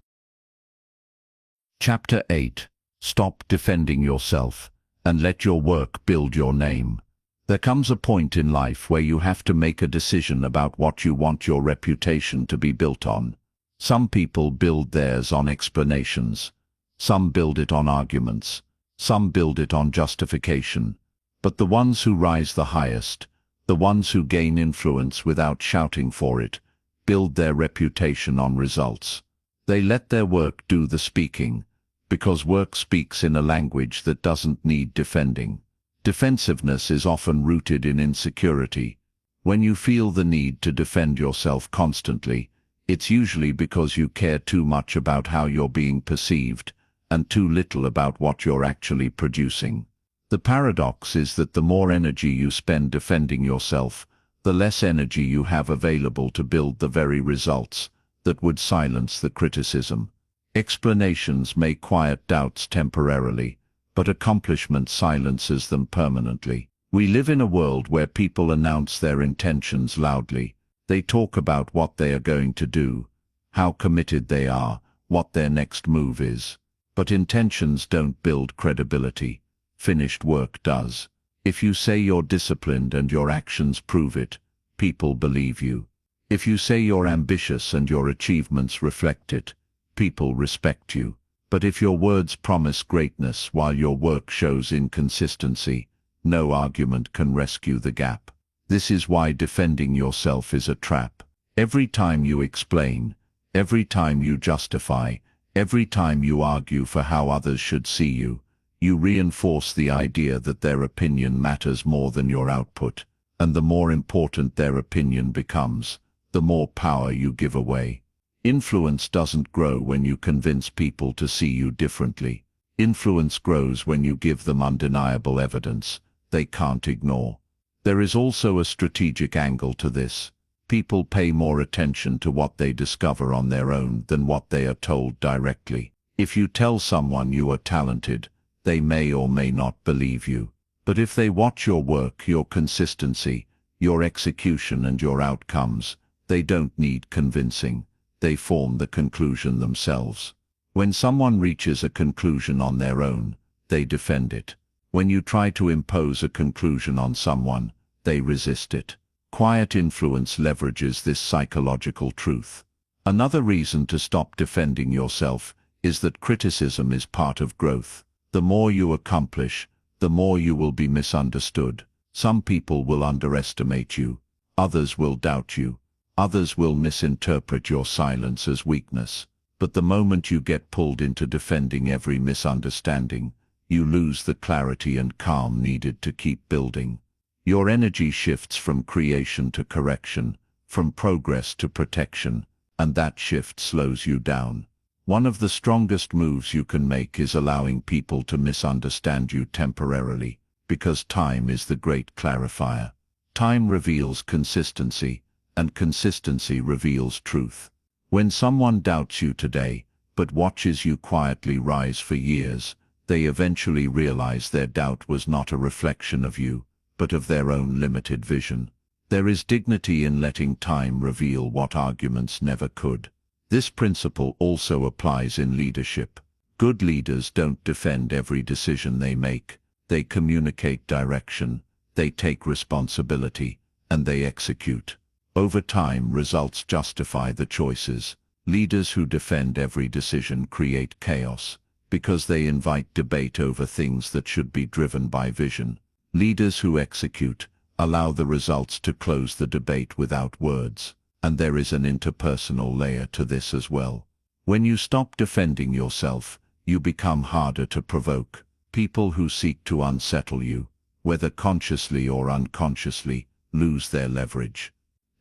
Chapter 8. Stop defending yourself, and let your work build your name. There comes a point in life where you have to make a decision about what you want your reputation to be built on. Some people build theirs on explanations. Some build it on arguments. Some build it on justification. But the ones who rise the highest, the ones who gain influence without shouting for it, build their reputation on results. They let their work do the speaking, because work speaks in a language that doesn't need defending. Defensiveness is often rooted in insecurity. When you feel the need to defend yourself constantly, it's usually because you care too much about how you're being perceived, and too little about what you're actually producing. The paradox is that the more energy you spend defending yourself, the less energy you have available to build the very results that would silence the criticism. Explanations may quiet doubts temporarily, but accomplishment silences them permanently. We live in a world where people announce their intentions loudly. They talk about what they are going to do, how committed they are, what their next move is. But intentions don't build credibility. Finished work does. If you say you're disciplined and your actions prove it, people believe you. If you say you're ambitious and your achievements reflect it, people respect you. But if your words promise greatness while your work shows inconsistency, no argument can rescue the gap. This is why defending yourself is a trap. Every time you explain, every time you justify, every time you argue for how others should see you, you reinforce the idea that their opinion matters more than your output, and the more important their opinion becomes, the more power you give away. Influence doesn't grow when you convince people to see you differently. Influence grows when you give them undeniable evidence they can't ignore. There is also a strategic angle to this. People pay more attention to what they discover on their own than what they are told directly. If you tell someone you are talented, they may or may not believe you. But if they watch your work, your consistency, your execution and your outcomes, they don't need convincing. They form the conclusion themselves. When someone reaches a conclusion on their own, they defend it. When you try to impose a conclusion on someone, they resist it. Quiet influence leverages this psychological truth. Another reason to stop defending yourself is that criticism is part of growth. The more you accomplish, the more you will be misunderstood. Some people will underestimate you, others will doubt you, others will misinterpret your silence as weakness. But the moment you get pulled into defending every misunderstanding, you lose the clarity and calm needed to keep building. Your energy shifts from creation to correction, from progress to protection, and that shift slows you down. One of the strongest moves you can make is allowing people to misunderstand you temporarily, because time is the great clarifier. Time reveals consistency, and consistency reveals truth. When someone doubts you today, but watches you quietly rise for years, they eventually realize their doubt was not a reflection of you, but of their own limited vision. There is dignity in letting time reveal what arguments never could. This principle also applies in leadership. Good leaders don't defend every decision they make. They communicate direction, they take responsibility, and they execute. Over time, results justify the choices. Leaders who defend every decision create chaos, because they invite debate over things that should be driven by vision. Leaders who execute allow the results to close the debate without words. And there is an interpersonal layer to this as well. When you stop defending yourself, you become harder to provoke. People who seek to unsettle you, whether consciously or unconsciously, lose their leverage.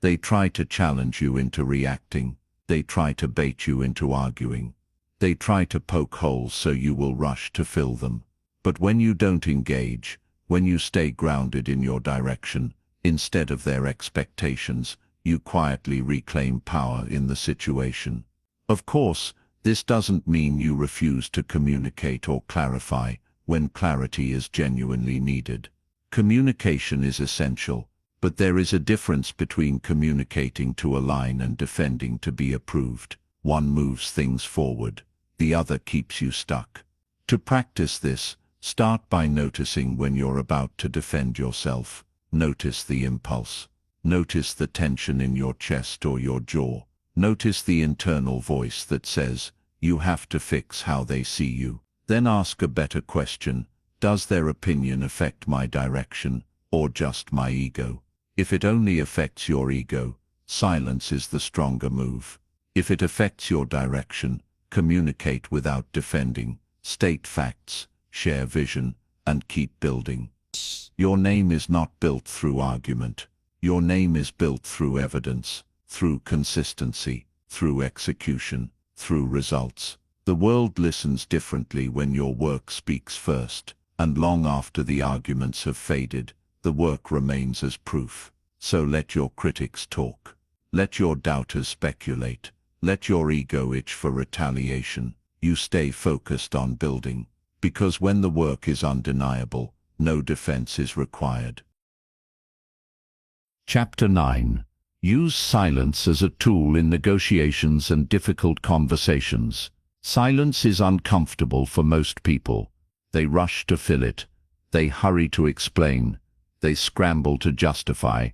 They try to challenge you into reacting. They try to bait you into arguing. They try to poke holes so you will rush to fill them. But when you don't engage, when you stay grounded in your direction, instead of their expectations, you quietly reclaim power in the situation. Of course, this doesn't mean you refuse to communicate or clarify when clarity is genuinely needed. Communication is essential, but there is a difference between communicating to align and defending to be approved. One moves things forward, the other keeps you stuck. To practice this, start by noticing when you're about to defend yourself. Notice the impulse. Notice the tension in your chest or your jaw. Notice the internal voice that says, you have to fix how they see you. Then ask a better question. Does their opinion affect my direction, or just my ego? If it only affects your ego, silence is the stronger move. If it affects your direction, communicate without defending, state facts, share vision, and keep building. Your name is not built through argument. Your name is built through evidence, through consistency, through execution, through results. The world listens differently when your work speaks first, and long after the arguments have faded, the work remains as proof. So let your critics talk. Let your doubters speculate. Let your ego itch for retaliation. You stay focused on building, because when the work is undeniable, no defense is required. Chapter 9. Use silence as a tool in negotiations and difficult conversations. Silence is uncomfortable for most people. They rush to fill it. They hurry to explain. They scramble to justify.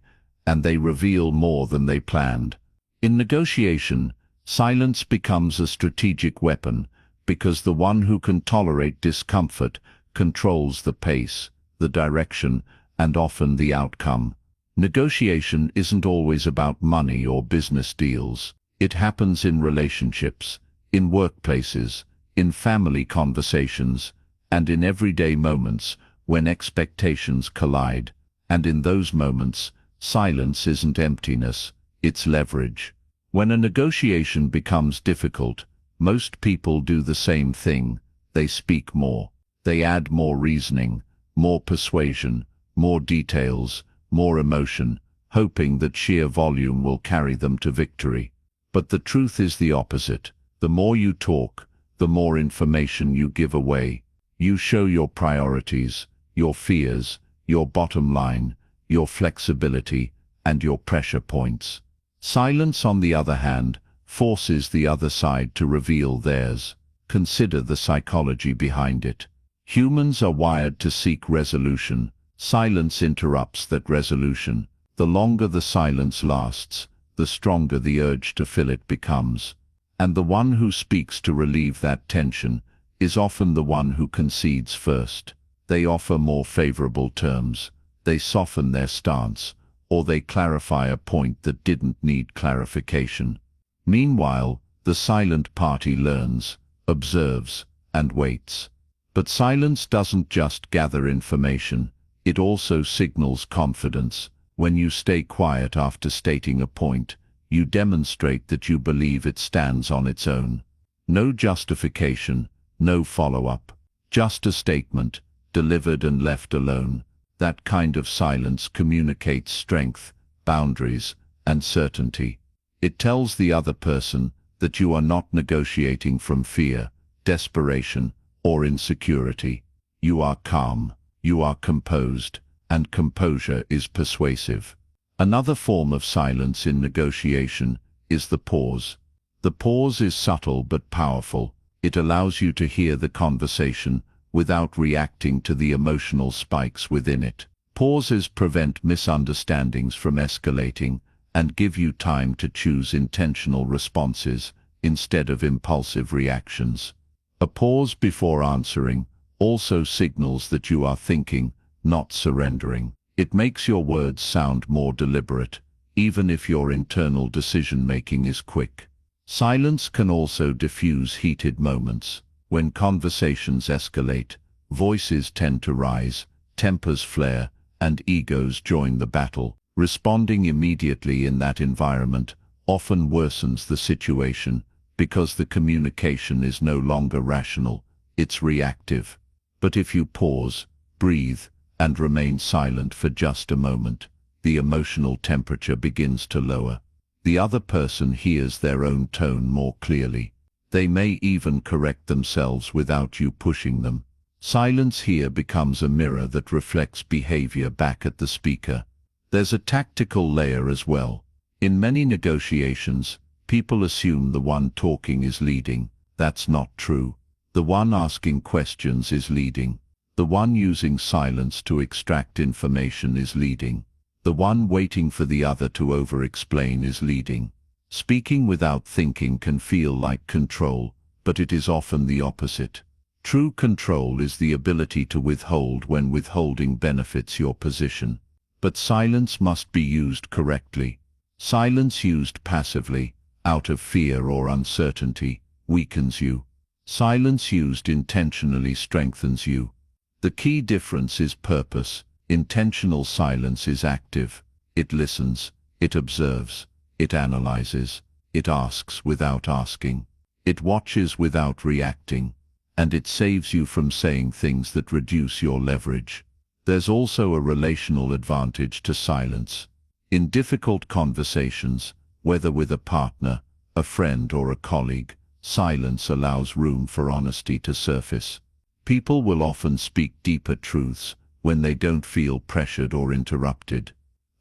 And they reveal more than they planned. In negotiation, silence becomes a strategic weapon because the one who can tolerate discomfort controls the pace, the direction, and often the outcome. Negotiation isn't always about money or business deals. It happens in relationships, in workplaces, in family conversations, and in everyday moments when expectations collide. And in those moments, silence isn't emptiness, it's leverage. When a negotiation becomes difficult, most people do the same thing. They speak more. They add more reasoning, more persuasion, more details, more emotion, hoping that sheer volume will carry them to victory. But the truth is the opposite. The more you talk, the more information you give away. You show your priorities, your fears, your bottom line, your flexibility, and your pressure points. Silence, on the other hand, forces the other side to reveal theirs. Consider the psychology behind it. Humans are wired to seek resolution. Silence interrupts that resolution. The longer the silence lasts, the stronger the urge to fill it becomes. And the one who speaks to relieve that tension is often the one who concedes first. They offer more favorable terms. They soften their stance, or they clarify a point that didn't need clarification. Meanwhile, the silent party learns, observes, and waits. But silence doesn't just gather information, it also signals confidence. When you stay quiet after stating a point, you demonstrate that you believe it stands on its own. No justification, no follow-up, just a statement, delivered and left alone. That kind of silence communicates strength, boundaries, and certainty. It tells the other person that you are not negotiating from fear, desperation, or insecurity. You are calm, you are composed, and composure is persuasive. Another form of silence in negotiation is the pause. The pause is subtle but powerful. It allows you to hear the conversation without reacting to the emotional spikes within it. Pauses prevent misunderstandings from escalating and give you time to choose intentional responses instead of impulsive reactions. A pause before answering also signals that you are thinking, not surrendering. It makes your words sound more deliberate, even if your internal decision-making is quick. Silence can also diffuse heated moments. When conversations escalate, voices tend to rise, tempers flare, and egos join the battle. Responding immediately in that environment often worsens the situation because the communication is no longer rational, it's reactive. But if you pause, breathe, and remain silent for just a moment, the emotional temperature begins to lower. The other person hears their own tone more clearly. They may even correct themselves without you pushing them. Silence here becomes a mirror that reflects behavior back at the speaker. There's a tactical layer as well. In many negotiations, people assume the one talking is leading. That's not true. The one asking questions is leading. The one using silence to extract information is leading. The one waiting for the other to over-explain is leading. Speaking without thinking can feel like control, but it is often the opposite. True control is the ability to withhold when withholding benefits your position. But silence must be used correctly. Silence used passively, out of fear or uncertainty, weakens you. Silence used intentionally strengthens you. The key difference is purpose. Intentional silence is active. It listens, it observes, it analyzes, it asks without asking, it watches without reacting, and it saves you from saying things that reduce your leverage. There's also a relational advantage to silence. In difficult conversations, whether with a partner, a friend or a colleague, silence allows room for honesty to surface. People will often speak deeper truths when they don't feel pressured or interrupted.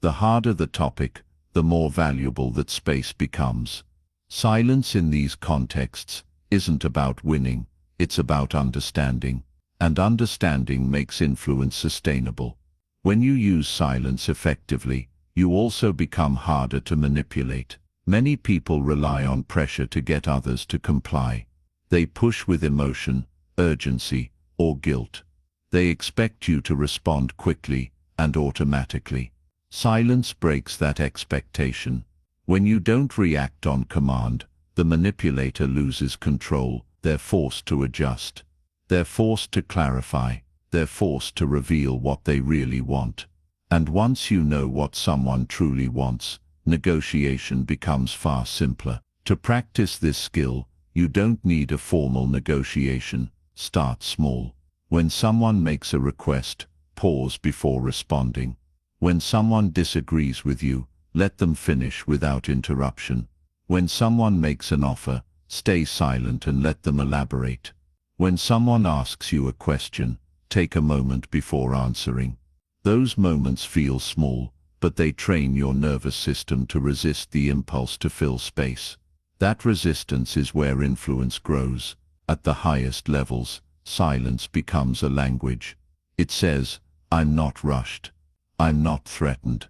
The harder the topic, the more valuable that space becomes. Silence in these contexts isn't about winning, it's about understanding. And understanding makes influence sustainable. When you use silence effectively, you also become harder to manipulate. Many people rely on pressure to get others to comply. They push with emotion, urgency, or guilt. They expect you to respond quickly and automatically. Silence breaks that expectation. When you don't react on command, the manipulator loses control. They're forced to adjust. They're forced to clarify. They're forced to reveal what they really want. And once you know what someone truly wants, negotiation becomes far simpler. To practice this skill, you don't need a formal negotiation. Start small. When someone makes a request, pause before responding. When someone disagrees with you, let them finish without interruption. When someone makes an offer, stay silent and let them elaborate. When someone asks you a question, take a moment before answering. Those moments feel small, but they train your nervous system to resist the impulse to fill space. That resistance is where influence grows. At the highest levels, silence becomes a language. It says, I'm not rushed. I'm not threatened.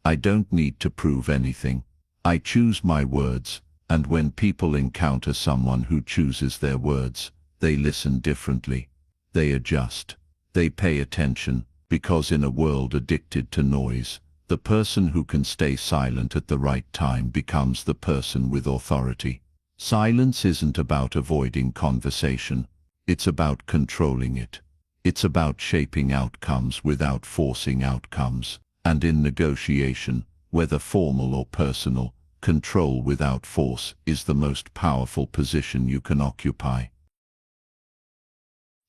I don't need to prove anything. I choose my words, and when people encounter someone who chooses their words, they listen differently. They adjust. They pay attention, because in a world addicted to noise, the person who can stay silent at the right time becomes the person with authority. Silence isn't about avoiding conversation. It's about controlling it. It's about shaping outcomes without forcing outcomes. And in negotiation, whether formal or personal, control without force is the most powerful position you can occupy.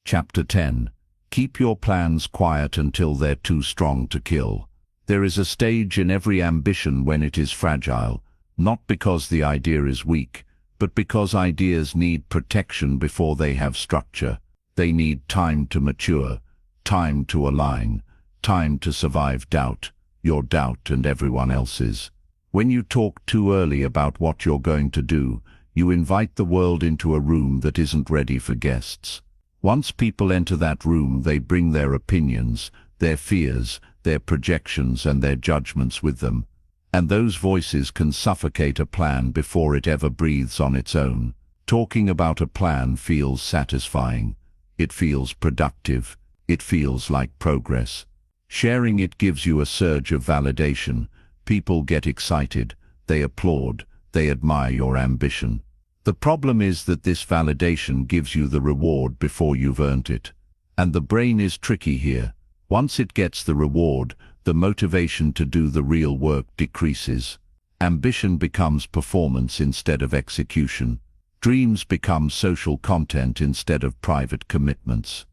Chapter 10. Keep your plans quiet until they're too strong to kill. There is a stage in every ambition when it is fragile, not because the idea is weak, but because ideas need protection before they have structure. They need time to mature, time to align, time to survive doubt, your doubt and everyone else's. When you talk too early about what you're going to do, you invite the world into a room that isn't ready for guests. Once people enter that room, they bring their opinions, their fears, their projections and their judgments with them. And those voices can suffocate a plan before it ever breathes on its own. Talking about a plan feels satisfying. It feels productive. It feels like progress. Sharing it gives you a surge of validation. People get excited. They applaud. They admire your ambition. The problem is that this validation gives you the reward before you've earned it. And the brain is tricky here. Once it gets the reward, the motivation to do the real work decreases. Ambition becomes performance instead of execution. Dreams become social content instead of private commitments.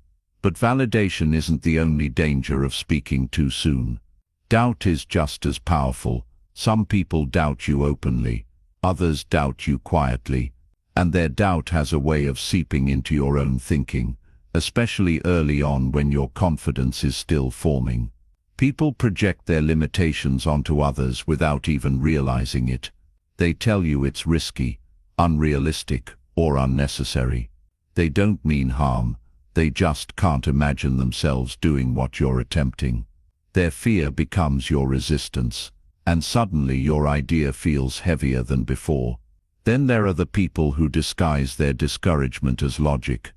But validation isn't the only danger of speaking too soon. Doubt is just as powerful. Some people doubt you openly. Others doubt you quietly. And their doubt has a way of seeping into your own thinking, especially early on when your confidence is still forming. People project their limitations onto others without even realizing it. They tell you it's risky, unrealistic, or unnecessary. They don't mean harm. They just can't imagine themselves doing what you're attempting. Their fear becomes your resistance, and suddenly your idea feels heavier than before. Then there are the people who disguise their discouragement as logic.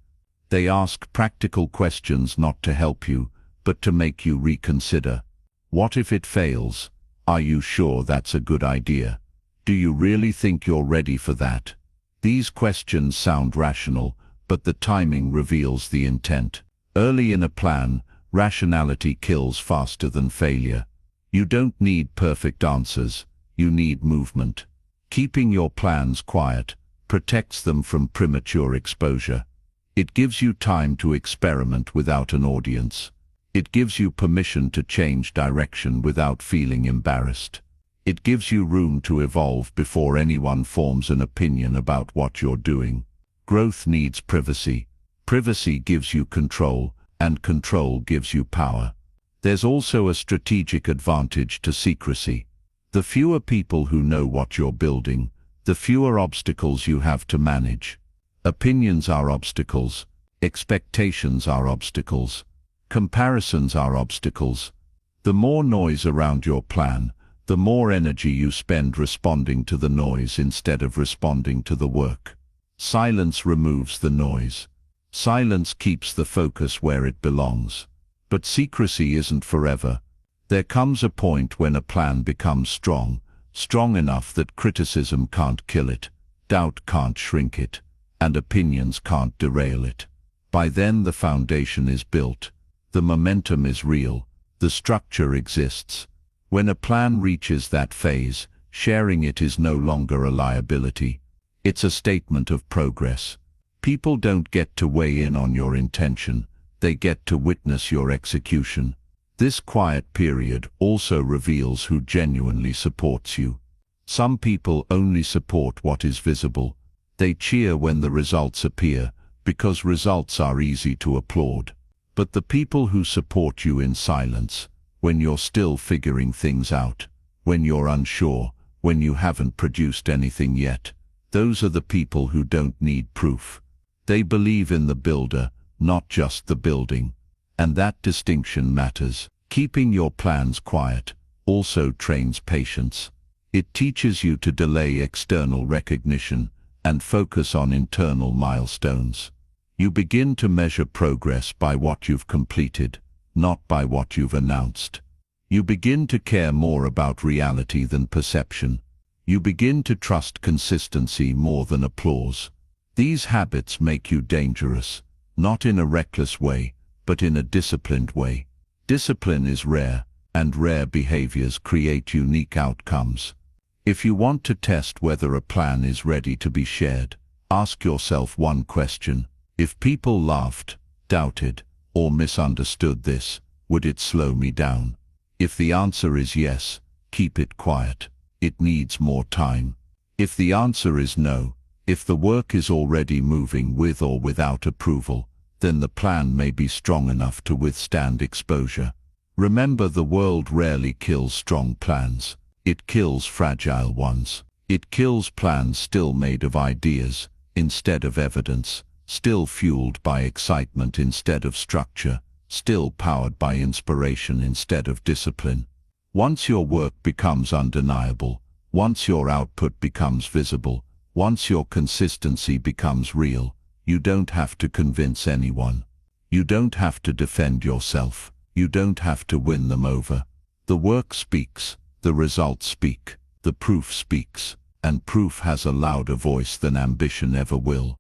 They ask practical questions not to help you, but to make you reconsider. What if it fails? Are you sure that's a good idea? Do you really think you're ready for that? These questions sound rational, but the timing reveals the intent. Early in a plan, rationality kills faster than failure. You don't need perfect answers. You need movement. Keeping your plans quiet protects them from premature exposure. It gives you time to experiment without an audience. It gives you permission to change direction without feeling embarrassed. It gives you room to evolve before anyone forms an opinion about what you're doing. Growth needs privacy. Privacy gives you control, and control gives you power. There's also a strategic advantage to secrecy. The fewer people who know what you're building, the fewer obstacles you have to manage. Opinions are obstacles. Expectations are obstacles. Comparisons are obstacles. The more noise around your plan, the more energy you spend responding to the noise instead of responding to the work. Silence removes the noise. Silence keeps the focus where it belongs. But secrecy isn't forever. There comes a point when a plan becomes strong, strong enough that criticism can't kill it, doubt can't shrink it, and opinions can't derail it. By then the foundation is built, the momentum is real, the structure exists. When a plan reaches that phase, sharing it is no longer a liability. It's a statement of progress. People don't get to weigh in on your intention, they get to witness your execution. This quiet period also reveals who genuinely supports you. Some people only support what is visible. They cheer when the results appear, because results are easy to applaud. But the people who support you in silence, when you're still figuring things out, when you're unsure, when you haven't produced anything yet, those are the people who don't need proof. They believe in the builder, not just the building. And that distinction matters. Keeping your plans quiet also trains patience. It teaches you to delay external recognition and focus on internal milestones. You begin to measure progress by what you've completed, not by what you've announced. You begin to care more about reality than perception. You begin to trust consistency more than applause. These habits make you dangerous, not in a reckless way, but in a disciplined way. Discipline is rare, and rare behaviors create unique outcomes. If you want to test whether a plan is ready to be shared, ask yourself one question. If people laughed, doubted, or misunderstood this, would it slow me down? If the answer is yes, keep it quiet. It needs more time. If the answer is no, if the work is already moving with or without approval, then the plan may be strong enough to withstand exposure. Remember, the world rarely kills strong plans. It kills fragile ones. It kills plans still made of ideas instead of evidence, still fueled by excitement instead of structure, still powered by inspiration instead of discipline. Once your work becomes undeniable, once your output becomes visible, once your consistency becomes real, you don't have to convince anyone. You don't have to defend yourself. You don't have to win them over. The work speaks, the results speak, the proof speaks, and proof has a louder voice than ambition ever will.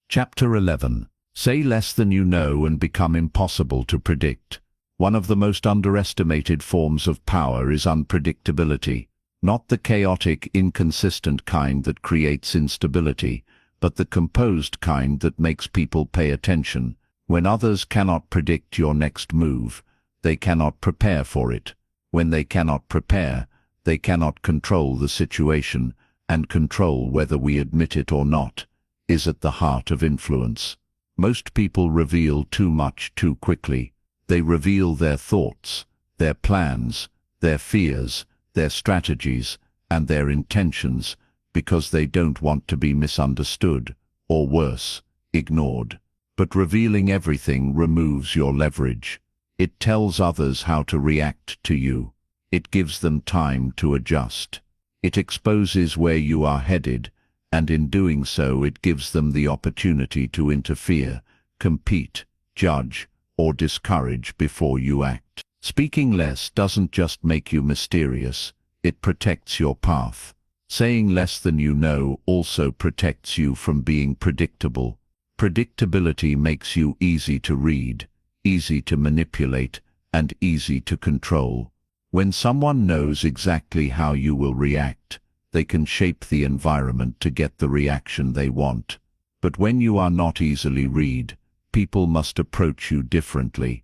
Chapter 11. Say less than you know and become impossible to predict. One of the most underestimated forms of power is unpredictability. Not the chaotic, inconsistent kind that creates instability, but the composed kind that makes people pay attention. When others cannot predict your next move, they cannot prepare for it. When they cannot prepare, they cannot control the situation, and control, whether we admit it or not, is at the heart of influence. Most people reveal too much too quickly. They reveal their thoughts, their plans, their fears, their strategies, and their intentions because they don't want to be misunderstood, or worse, ignored. But revealing everything removes your leverage. It tells others how to react to you. It gives them time to adjust. It exposes where you are headed, and in doing so it gives them the opportunity to interfere, compete, judge, or discourage before you act. Speaking less doesn't just make you mysterious, it protects your path. Saying less than you know also protects you from being predictable. Predictability makes you easy to read, easy to manipulate, and easy to control. When someone knows exactly how you will react, they can shape the environment to get the reaction they want. But when you are not easily read, people must approach you differently.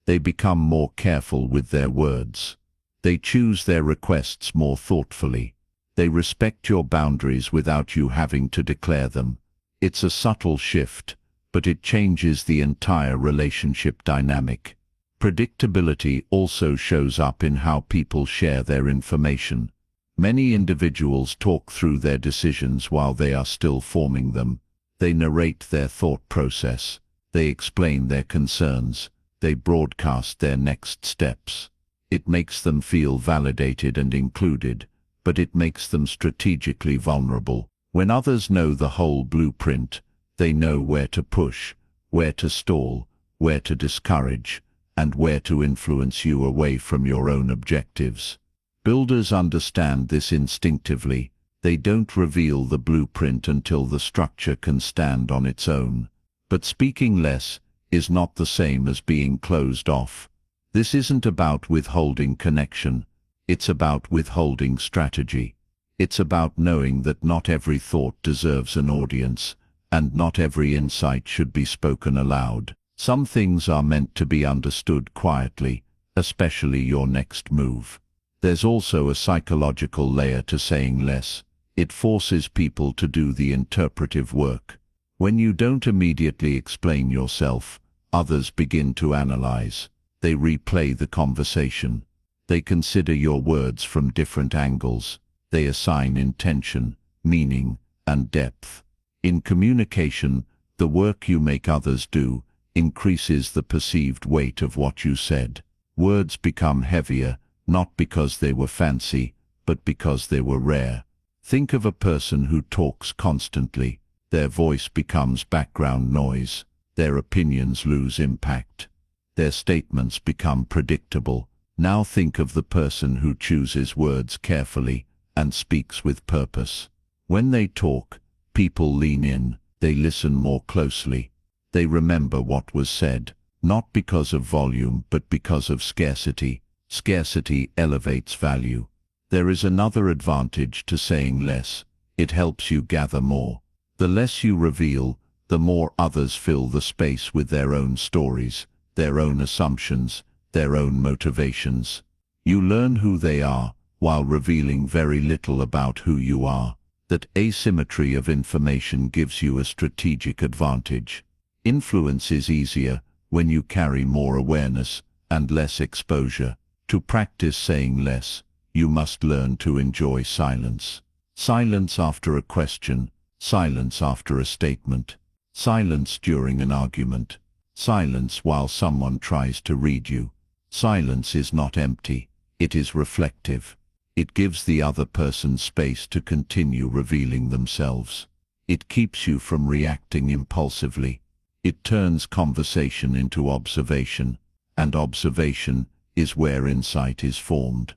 They become more careful with their words. They choose their requests more thoughtfully. They respect your boundaries without you having to declare them. It's a subtle shift, but it changes the entire relationship dynamic. Predictability also shows up in how people share their information. Many individuals talk through their decisions while they are still forming them. They narrate their thought process. They explain their concerns. They broadcast their next steps. It makes them feel validated and included, but it makes them strategically vulnerable. When others know the whole blueprint, they know where to push, where to stall, where to discourage, and where to influence you away from your own objectives. Builders understand this instinctively. They don't reveal the blueprint until the structure can stand on its own. But speaking less is not the same as being closed off. This isn't about withholding connection. It's about withholding strategy. It's about knowing that not every thought deserves an audience, and not every insight should be spoken aloud. Some things are meant to be understood quietly, especially your next move. There's also a psychological layer to saying less. It forces people to do the interpretive work. When you don't immediately explain yourself, others begin to analyze. They replay the conversation. They consider your words from different angles. They assign intention, meaning, and depth. In communication, the work you make others do increases the perceived weight of what you said. Words become heavier, not because they were fancy, but because they were rare. Think of a person who talks constantly. Their voice becomes background noise. Their opinions lose impact. Their statements become predictable. Now think of the person who chooses words carefully and speaks with purpose. When they talk, people lean in. They listen more closely. They remember what was said, not because of volume but because of scarcity. Scarcity elevates value. There is another advantage to saying less. It helps you gather more. The less you reveal, the more others fill the space with their own stories, their own assumptions, their own motivations. You learn who they are, while revealing very little about who you are. That asymmetry of information gives you a strategic advantage. Influence is easier when you carry more awareness and less exposure. To practice saying less, you must learn to enjoy silence. Silence after a question, silence after a statement, silence during an argument, silence while someone tries to read you. Silence is not empty, it is reflective. It gives the other person space to continue revealing themselves. It keeps you from reacting impulsively. It turns conversation into observation, and observation is where insight is formed.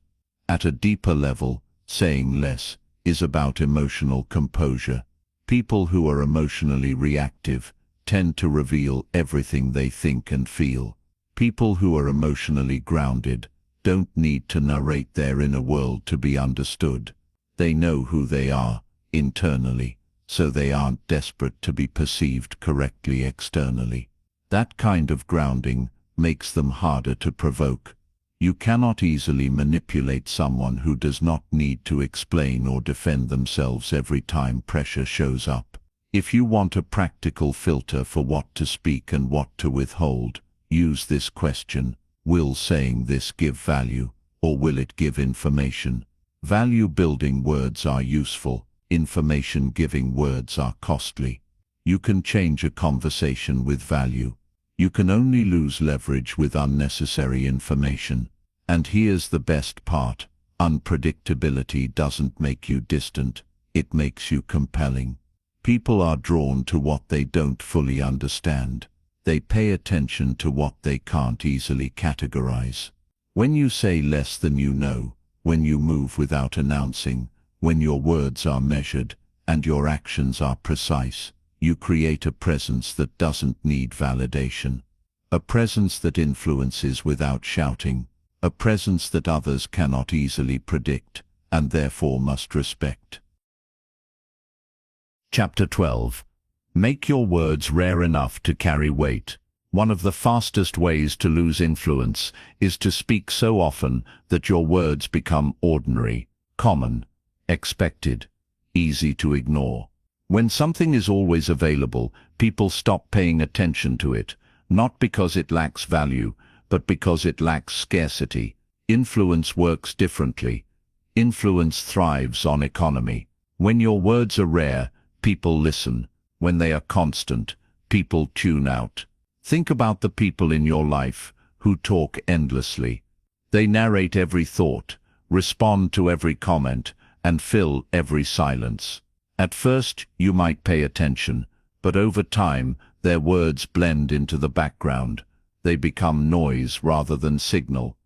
At a deeper level, saying less is about emotional composure. People who are emotionally reactive tend to reveal everything they think and feel. People who are emotionally grounded don't need to narrate their inner world to be understood. They know who they are internally, so they aren't desperate to be perceived correctly externally. That kind of grounding makes them harder to provoke. You cannot easily manipulate someone who does not need to explain or defend themselves every time pressure shows up. If you want a practical filter for what to speak and what to withhold, use this question: will saying this give value, or will it give information? Value-building words are useful. Information-giving words are costly. You can change a conversation with value. You can only lose leverage with unnecessary information. And here's the best part: unpredictability doesn't make you distant, it makes you compelling. People are drawn to what they don't fully understand. They pay attention to what they can't easily categorize. When you say less than you know, when you move without announcing, when your words are measured and your actions are precise, you create a presence that doesn't need validation. A presence that influences without shouting. A presence that others cannot easily predict, and therefore must respect. Chapter 12. Make your words rare enough to carry weight. One of the fastest ways to lose influence is to speak so often that your words become ordinary, common, expected, easy to ignore. When something is always available, people stop paying attention to it, not because it lacks value, but because it lacks scarcity. Influence works differently. Influence thrives on economy. When your words are rare, people listen. When they are constant, people tune out. Think about the people in your life who talk endlessly. They narrate every thought, respond to every comment, and fill every silence. At first, you might pay attention, but over time, their words blend into the background. They become noise rather than signal.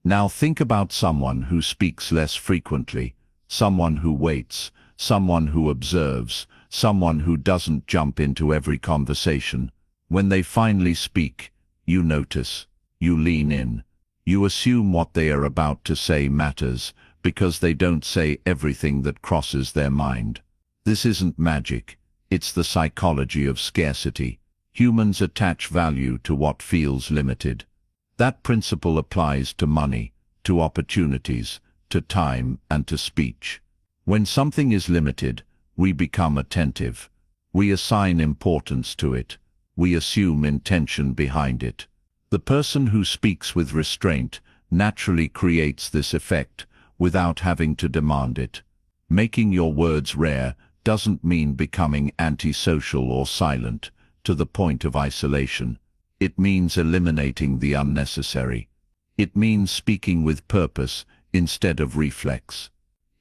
Now think about someone who speaks less frequently, someone who waits, someone who observes, someone who doesn't jump into every conversation. When they finally speak, you notice, you lean in. You assume what they are about to say matters, because they don't say everything that crosses their mind. This isn't magic, it's the psychology of scarcity. Humans attach value to what feels limited. That principle applies to money, to opportunities, to time, and to speech. When something is limited, we become attentive. We assign importance to it. We assume intention behind it. The person who speaks with restraint naturally creates this effect without having to demand it. Making your words rare doesn't mean becoming antisocial or silent to the point of isolation. It means eliminating the unnecessary. It means speaking with purpose instead of reflex.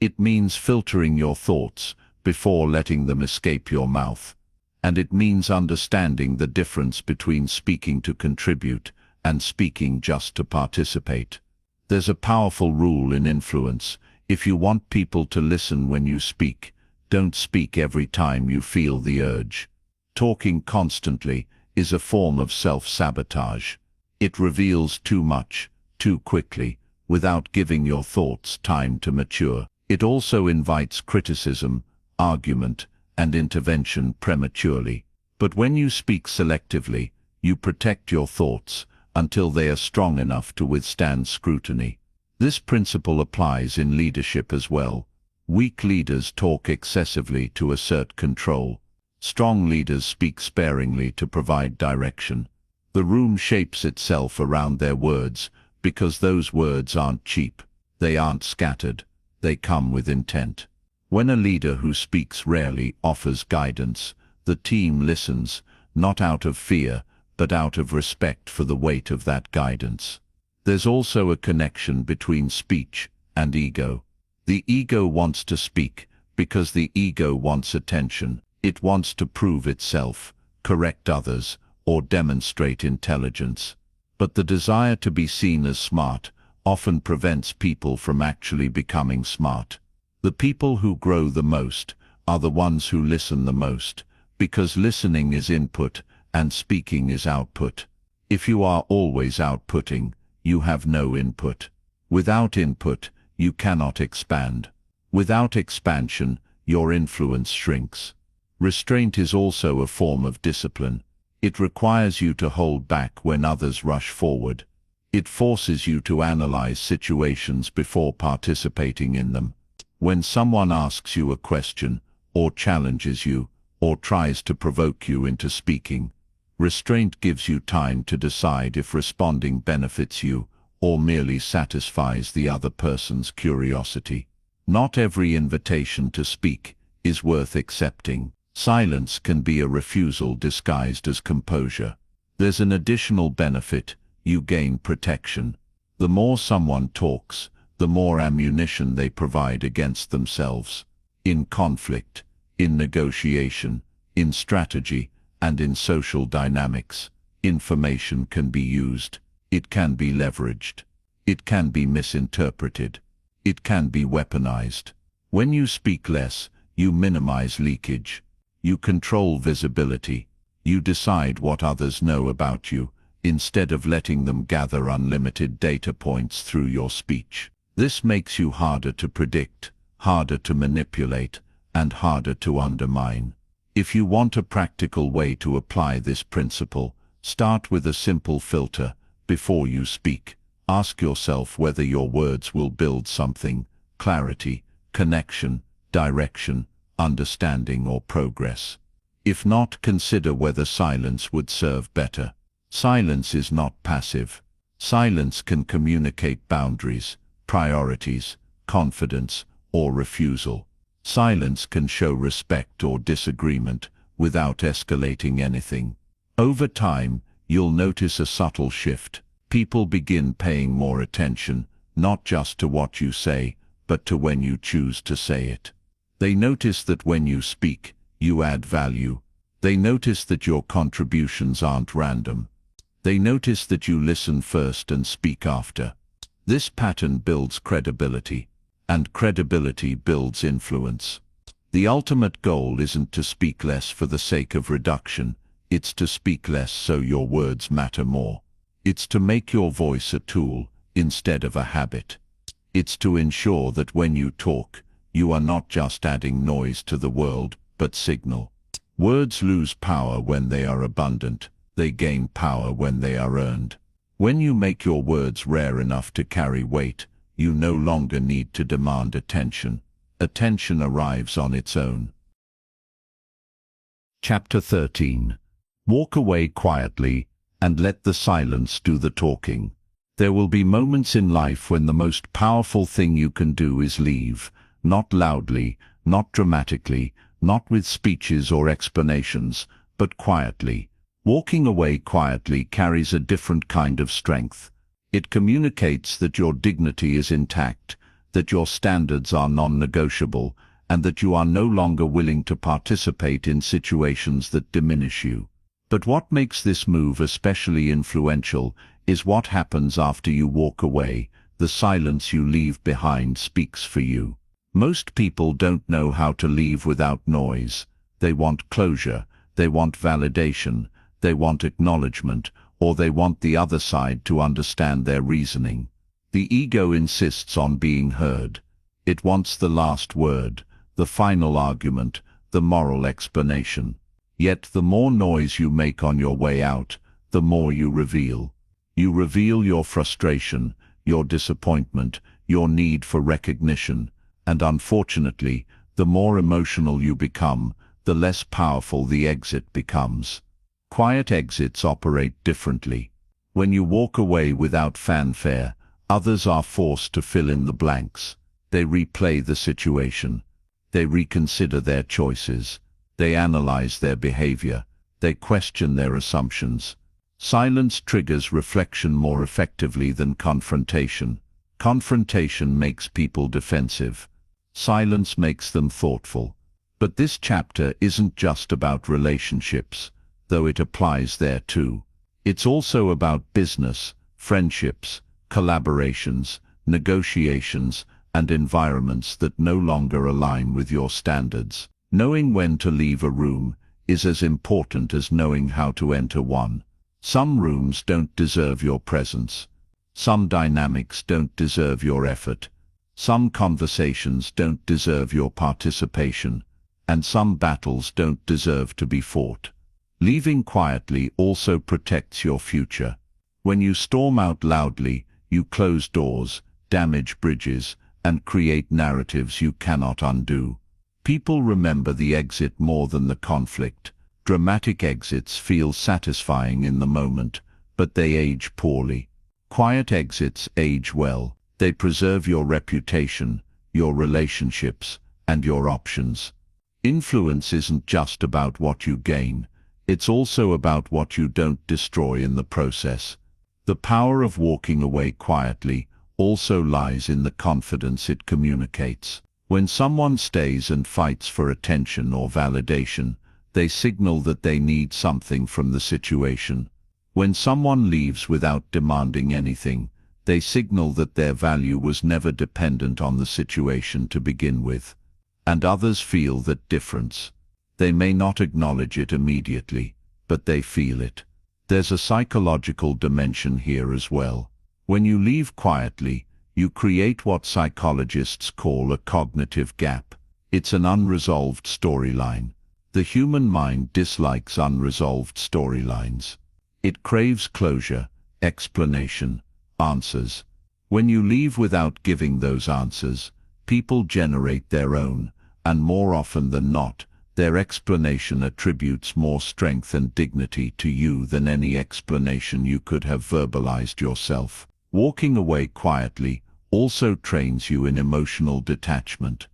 It means filtering your thoughts before letting them escape your mouth. And it means understanding the difference between speaking to contribute and speaking just to participate. There's a powerful rule in influence. If you want people to listen when you speak, don't speak every time you feel the urge. Talking constantly is a form of self-sabotage. It reveals too much, too quickly, without giving your thoughts time to mature. It also invites criticism, argument, and intervention prematurely. But when you speak selectively, you protect your thoughts until they are strong enough to withstand scrutiny. This principle applies in leadership as well. Weak leaders talk excessively to assert control. Strong leaders speak sparingly to provide direction. The room shapes itself around their words because those words aren't cheap. They aren't scattered. They come with intent. When a leader who speaks rarely offers guidance, the team listens, not out of fear, but out of respect for the weight of that guidance. There's also a connection between speech and ego. The ego wants to speak because the ego wants attention. It wants to prove itself, correct others, or demonstrate intelligence. But the desire to be seen as smart often prevents people from actually becoming smart. The people who grow the most are the ones who listen the most, because listening is input and speaking is output. If you are always outputting, you have no input. Without input, you cannot expand. Without expansion, your influence shrinks. Restraint is also a form of discipline. It requires you to hold back when others rush forward. It forces you to analyze situations before participating in them. When someone asks you a question, or challenges you, or tries to provoke you into speaking, restraint gives you time to decide if responding benefits you or merely satisfies the other person's curiosity. Not every invitation to speak is worth accepting. Silence can be a refusal disguised as composure. There's an additional benefit: you gain protection. The more someone talks, the more ammunition they provide against themselves. In conflict, in negotiation, in strategy, and in social dynamics, information can be used. It can be leveraged. It can be misinterpreted. It can be weaponized. When you speak less, you minimize leakage. You control visibility. You decide what others know about you, instead of letting them gather unlimited data points through your speech. This makes you harder to predict, harder to manipulate, and harder to undermine. If you want a practical way to apply this principle, start with a simple filter. Before you speak, ask yourself whether your words will build something: clarity, connection, direction, understanding, or progress. If not, consider whether silence would serve better. Silence is not passive. Silence can communicate boundaries, priorities, confidence, or refusal. Silence can show respect or disagreement without escalating anything. Over time, you'll notice a subtle shift. People begin paying more attention, not just to what you say, but to when you choose to say it. They notice that when you speak, you add value. They notice that your contributions aren't random. They notice that you listen first and speak after. This pattern builds credibility, and credibility builds influence. The ultimate goal isn't to speak less for the sake of reduction. It's to speak less so your words matter more. It's to make your voice a tool instead of a habit. It's to ensure that when you talk, you are not just adding noise to the world, but signal. Words lose power when they are abundant. They gain power when they are earned. When you make your words rare enough to carry weight, you no longer need to demand attention. Attention arrives on its own. Chapter 13. Walk away quietly and let the silence do the talking. There will be moments in life when the most powerful thing you can do is leave, not loudly, not dramatically, not with speeches or explanations, but quietly. Walking away quietly carries a different kind of strength. It communicates that your dignity is intact, that your standards are non-negotiable, and that you are no longer willing to participate in situations that diminish you. But what makes this move especially influential is what happens after you walk away. The silence you leave behind speaks for you. Most people don't know how to leave without noise. They want closure, they want validation, they want acknowledgement, or they want the other side to understand their reasoning. The ego insists on being heard. It wants the last word, the final argument, the moral explanation. Yet the more noise you make on your way out, the more you reveal. You reveal your frustration, your disappointment, your need for recognition, and unfortunately, the more emotional you become, the less powerful the exit becomes. Quiet exits operate differently. When you walk away without fanfare, others are forced to fill in the blanks. They replay the situation. They reconsider their choices. They analyze their behavior. They question their assumptions. Silence triggers reflection more effectively than confrontation. Confrontation makes people defensive. Silence makes them thoughtful. But this chapter isn't just about relationships, though it applies there too. It's also about business, friendships, collaborations, negotiations, and environments that no longer align with your standards. Knowing when to leave a room is as important as knowing how to enter one. Some rooms don't deserve your presence. Some dynamics don't deserve your effort. Some conversations don't deserve your participation. And some battles don't deserve to be fought. Leaving quietly also protects your future. When you storm out loudly, you close doors, damage bridges, and create narratives you cannot undo. People remember the exit more than the conflict. Dramatic exits feel satisfying in the moment, but they age poorly. Quiet exits age well. They preserve your reputation, your relationships, and your options. Influence isn't just about what you gain. It's also about what you don't destroy in the process. The power of walking away quietly also lies in the confidence it communicates. When someone stays and fights for attention or validation, they signal that they need something from the situation. When someone leaves without demanding anything, they signal that their value was never dependent on the situation to begin with. And others feel that difference. They may not acknowledge it immediately, but they feel it. There's a psychological dimension here as well. When you leave quietly, you create what psychologists call a cognitive gap. It's an unresolved storyline. The human mind dislikes unresolved storylines. It craves closure, explanation, answers. When you leave without giving those answers, people generate their own, and more often than not, their explanation attributes more strength and dignity to you than any explanation you could have verbalized yourself. Walking away quietly also trains you in emotional detachment.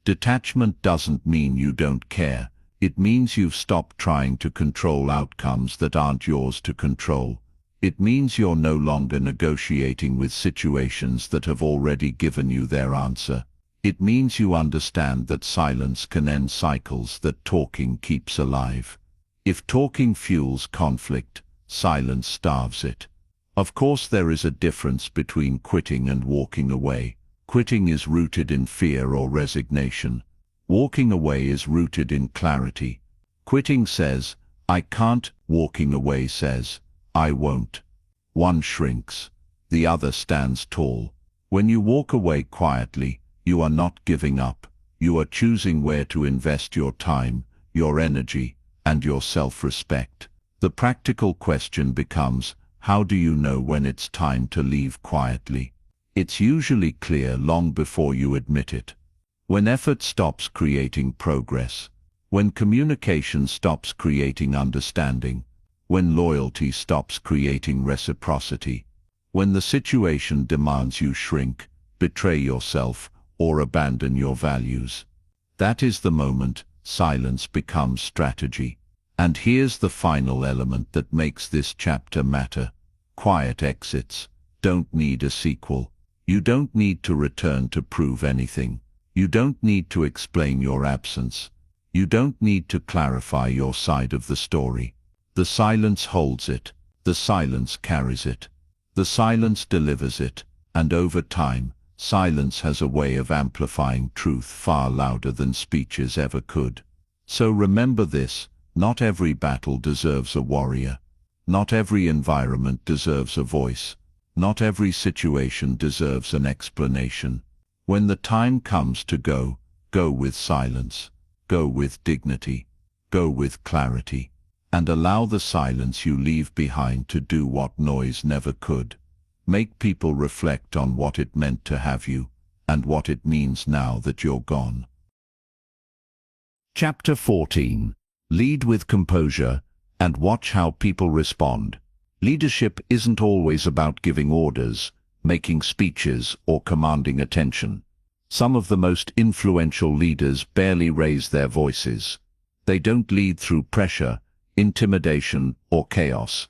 Detachment doesn't mean you don't care. It means you've stopped trying to control outcomes that aren't yours to control. It means you're no longer negotiating with situations that have already given you their answer. It means you understand that silence can end cycles that talking keeps alive. If talking fuels conflict, silence starves it. Of course, there is a difference between quitting and walking away. Quitting is rooted in fear or resignation. Walking away is rooted in clarity. Quitting says, I can't. Walking away says, I won't. One shrinks. The other stands tall. When you walk away quietly, you are not giving up. You are choosing where to invest your time, your energy, and your self-respect. The practical question becomes, how do you know when it's time to leave quietly? It's usually clear long before you admit it. When effort stops creating progress, when communication stops creating understanding, when loyalty stops creating reciprocity, when the situation demands you shrink, betray yourself, or abandon your values. That is the moment silence becomes strategy. And here's the final element that makes this chapter matter. Quiet exits don't need a sequel. You don't need to return to prove anything. You don't need to explain your absence. You don't need to clarify your side of the story. The silence holds it. The silence carries it. The silence delivers it. And over time, silence has a way of amplifying truth far louder than speeches ever could. So remember this, not every battle deserves a warrior. Not every environment deserves a voice. Not every situation deserves an explanation. When the time comes to go, go with silence. Go with dignity. Go with clarity. And allow the silence you leave behind to do what noise never could. Make people reflect on what it meant to have you, and what it means now that you're gone. Chapter 14. Lead with composure, and watch how people respond. Leadership isn't always about giving orders, making speeches, or commanding attention. Some of the most influential leaders barely raise their voices. They don't lead through pressure, intimidation, or chaos.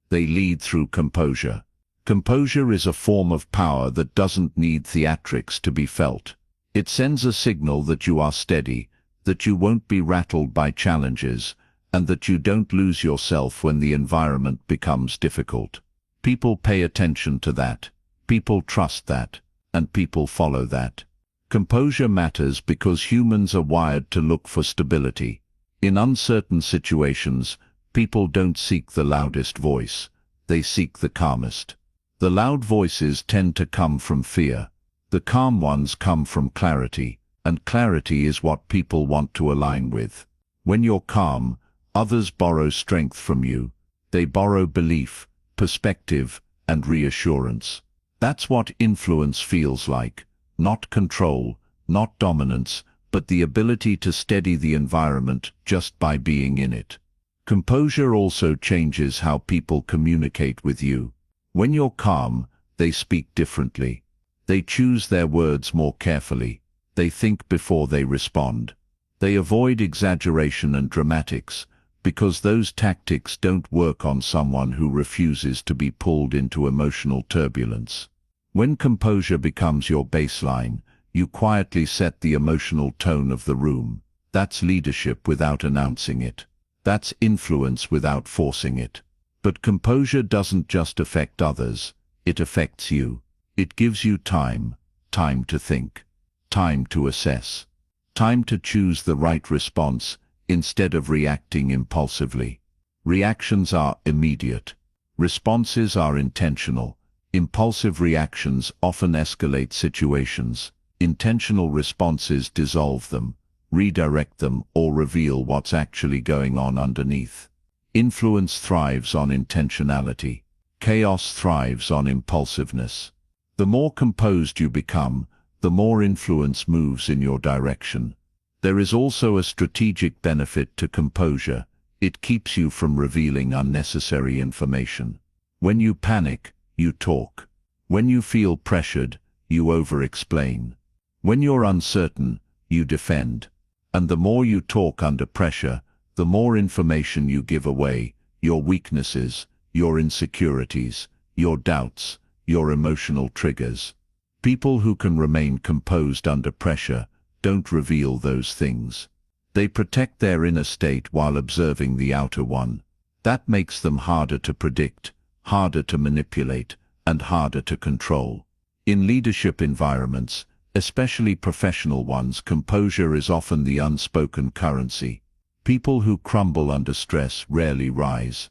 They lead through composure. Composure is a form of power that doesn't need theatrics to be felt. It sends a signal that you are steady, that you won't be rattled by challenges, and that you don't lose yourself when the environment becomes difficult. People pay attention to that. People trust that. And people follow that. Composure matters because humans are wired to look for stability. In uncertain situations, people don't seek the loudest voice. They seek the calmest. The loud voices tend to come from fear. The calm ones come from clarity, and clarity is what people want to align with. When you're calm, others borrow strength from you. They borrow belief, perspective, and reassurance. That's what influence feels like. Not control, not dominance, but the ability to steady the environment just by being in it. Composure also changes how people communicate with you. When you're calm, they speak differently. They choose their words more carefully. They think before they respond. They avoid exaggeration and dramatics, because those tactics don't work on someone who refuses to be pulled into emotional turbulence. When composure becomes your baseline, you quietly set the emotional tone of the room. That's leadership without announcing it. That's influence without forcing it. But composure doesn't just affect others, it affects you. It gives you time to think, time to assess, time to choose the right response instead of reacting impulsively. Reactions are immediate. Responses are intentional. Impulsive reactions often escalate situations. Intentional responses dissolve them, redirect them, or reveal what's actually going on underneath. Influence thrives on intentionality. Chaos thrives on impulsiveness. The more composed you become, the more influence moves in your direction. There is also a strategic benefit to composure. It keeps you from revealing unnecessary information. When you panic, you talk. When you feel pressured, you over-explain. When you're uncertain, you defend. And the more you talk under pressure, the more information you give away, your weaknesses, your insecurities, your doubts, your emotional triggers. People who can remain composed under pressure don't reveal those things. They protect their inner state while observing the outer one. That makes them harder to predict, harder to manipulate, and harder to control. In leadership environments, especially professional ones, composure is often the unspoken currency. People who crumble under stress rarely rise.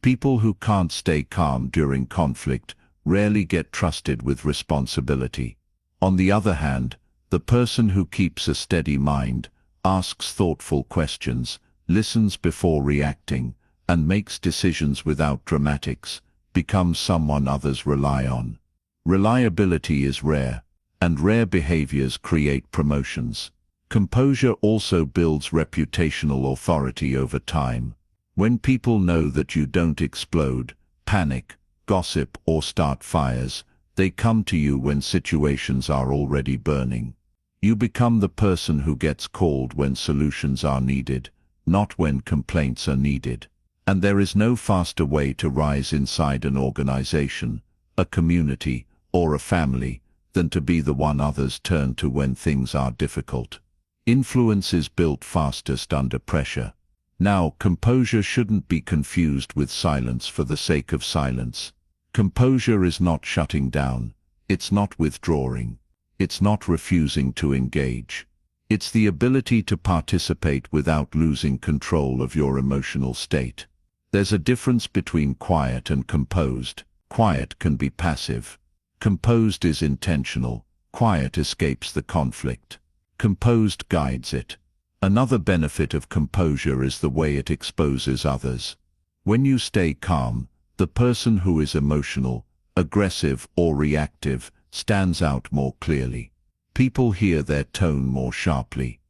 People who can't stay calm during conflict rarely get trusted with responsibility. On the other hand, the person who keeps a steady mind, asks thoughtful questions, listens before reacting, and makes decisions without dramatics, becomes someone others rely on. Reliability is rare, and rare behaviors create promotions. Composure also builds reputational authority over time. When people know that you don't explode, panic, gossip, or start fires, they come to you when situations are already burning. You become the person who gets called when solutions are needed, not when complaints are needed. And there is no faster way to rise inside an organization, a community, or a family, than to be the one others turn to when things are difficult. Influence is built fastest under pressure. Now, composure shouldn't be confused with silence for the sake of silence. Composure is not shutting down, it's not withdrawing, it's not refusing to engage. It's the ability to participate without losing control of your emotional state. There's a difference between quiet and composed. Quiet can be passive. Composed is intentional. Quiet escapes the conflict. Composed guides it. Another benefit of composure is the way it exposes others. When you stay calm, the person who is emotional, aggressive, or reactive stands out more clearly. People hear their tone more sharply.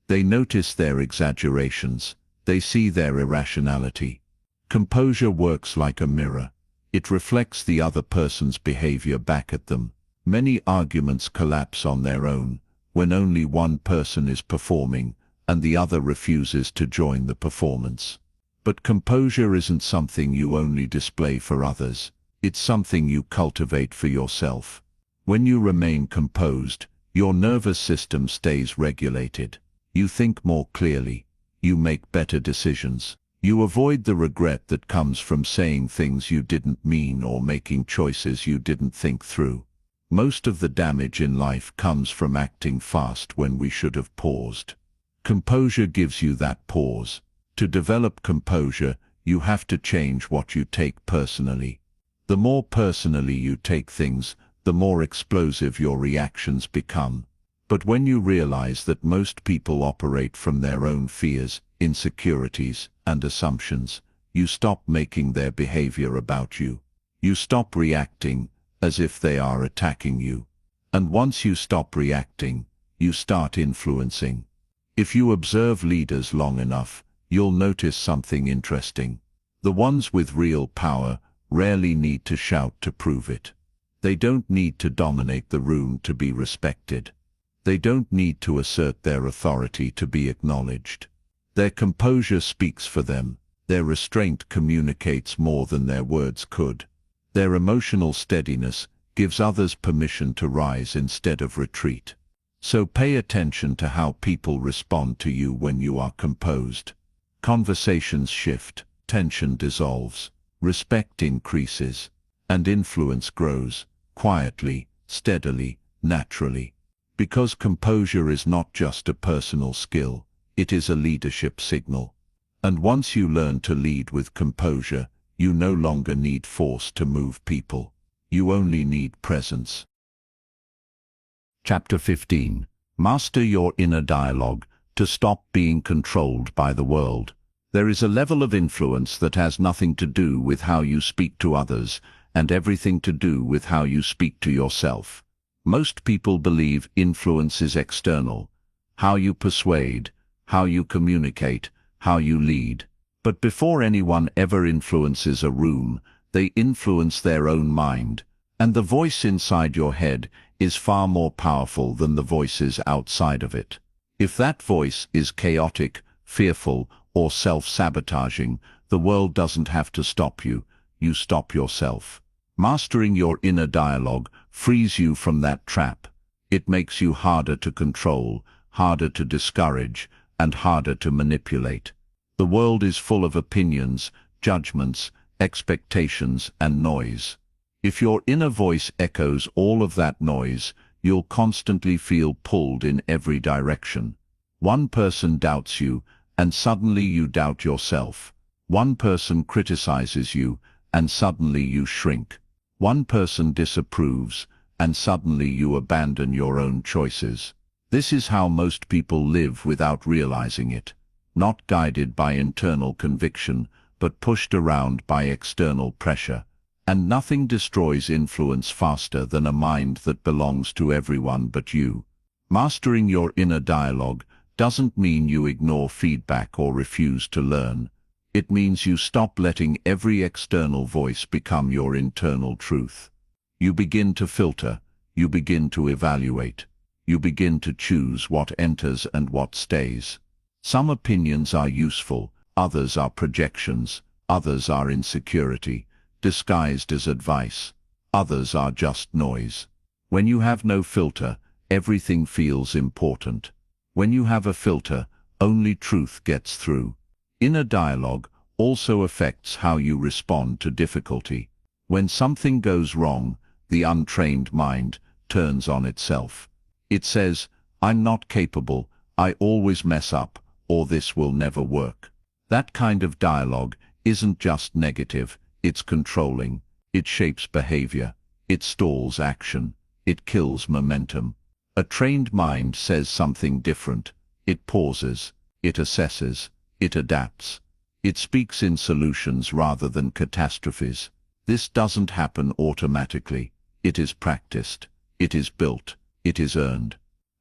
They notice their exaggerations. They see their irrationality. Composure works like a mirror. It reflects the other person's behavior back at them. Many arguments collapse on their own, when only one person is performing, and the other refuses to join the performance. But composure isn't something you only display for others. It's something you cultivate for yourself. When you remain composed, your nervous system stays regulated. You think more clearly. You make better decisions. You avoid the regret that comes from saying things you didn't mean or making choices you didn't think through. Most of the damage in life comes from acting fast when we should have paused. Composure gives you that pause. To develop composure, you have to change what you take personally. The more personally you take things, the more explosive your reactions become. But when you realize that most people operate from their own fears, insecurities, and assumptions, you stop making their behavior about you. You stop reacting as if they are attacking you. And once you stop reacting, you start influencing. If you observe leaders long enough, you'll notice something interesting. The ones with real power rarely need to shout to prove it. They don't need to dominate the room to be respected. They don't need to assert their authority to be acknowledged. Their composure speaks for them. Their restraint communicates more than their words could. Their emotional steadiness gives others permission to rise instead of retreat. So pay attention to how people respond to you when you are composed. Conversations shift, tension dissolves, respect increases, and influence grows, quietly, steadily, naturally. Because composure is not just a personal skill, it is a leadership signal. And once you learn to lead with composure, you no longer need force to move people. You only need presence. Chapter 15. Master your inner dialogue to stop being controlled by the world. There is a level of influence that has nothing to do with how you speak to others and everything to do with how you speak to yourself. Most people believe influence is external, how you persuade, how you communicate, how you lead. But before anyone ever influences a room, they influence their own mind, and the voice inside your head is far more powerful than the voices outside of it. If that voice is chaotic, fearful, or self-sabotaging, the world doesn't have to stop you, you stop yourself. Mastering your inner dialogue frees you from that trap. It makes you harder to control, harder to discourage, and harder to manipulate. The world is full of opinions, judgments, expectations, and noise. If your inner voice echoes all of that noise, you'll constantly feel pulled in every direction. One person doubts you, and suddenly you doubt yourself. One person criticizes you, and suddenly you shrink. One person disapproves, and suddenly you abandon your own choices. This is how most people live without realizing it. not guided by internal conviction, but pushed around by external pressure. And nothing destroys influence faster than a mind that belongs to everyone but you. Mastering your inner dialogue doesn't mean you ignore feedback or refuse to learn. It means you stop letting every external voice become your internal truth. You begin to filter, you begin to evaluate, you begin to choose what enters and what stays. Some opinions are useful, others are projections, others are insecurity, disguised as advice. Others are just noise. When you have no filter, everything feels important. When you have a filter, only truth gets through. Inner dialogue also affects how you respond to difficulty. When something goes wrong, the untrained mind turns on itself. It says, "I'm not capable, I always mess up, or this will never work." That kind of dialogue isn't just negative, it's controlling. It shapes behavior. It stalls action. It kills momentum. A trained mind says something different. It pauses. It assesses. It adapts. It speaks in solutions rather than catastrophes. This doesn't happen automatically. It is practiced. It is built. It is earned.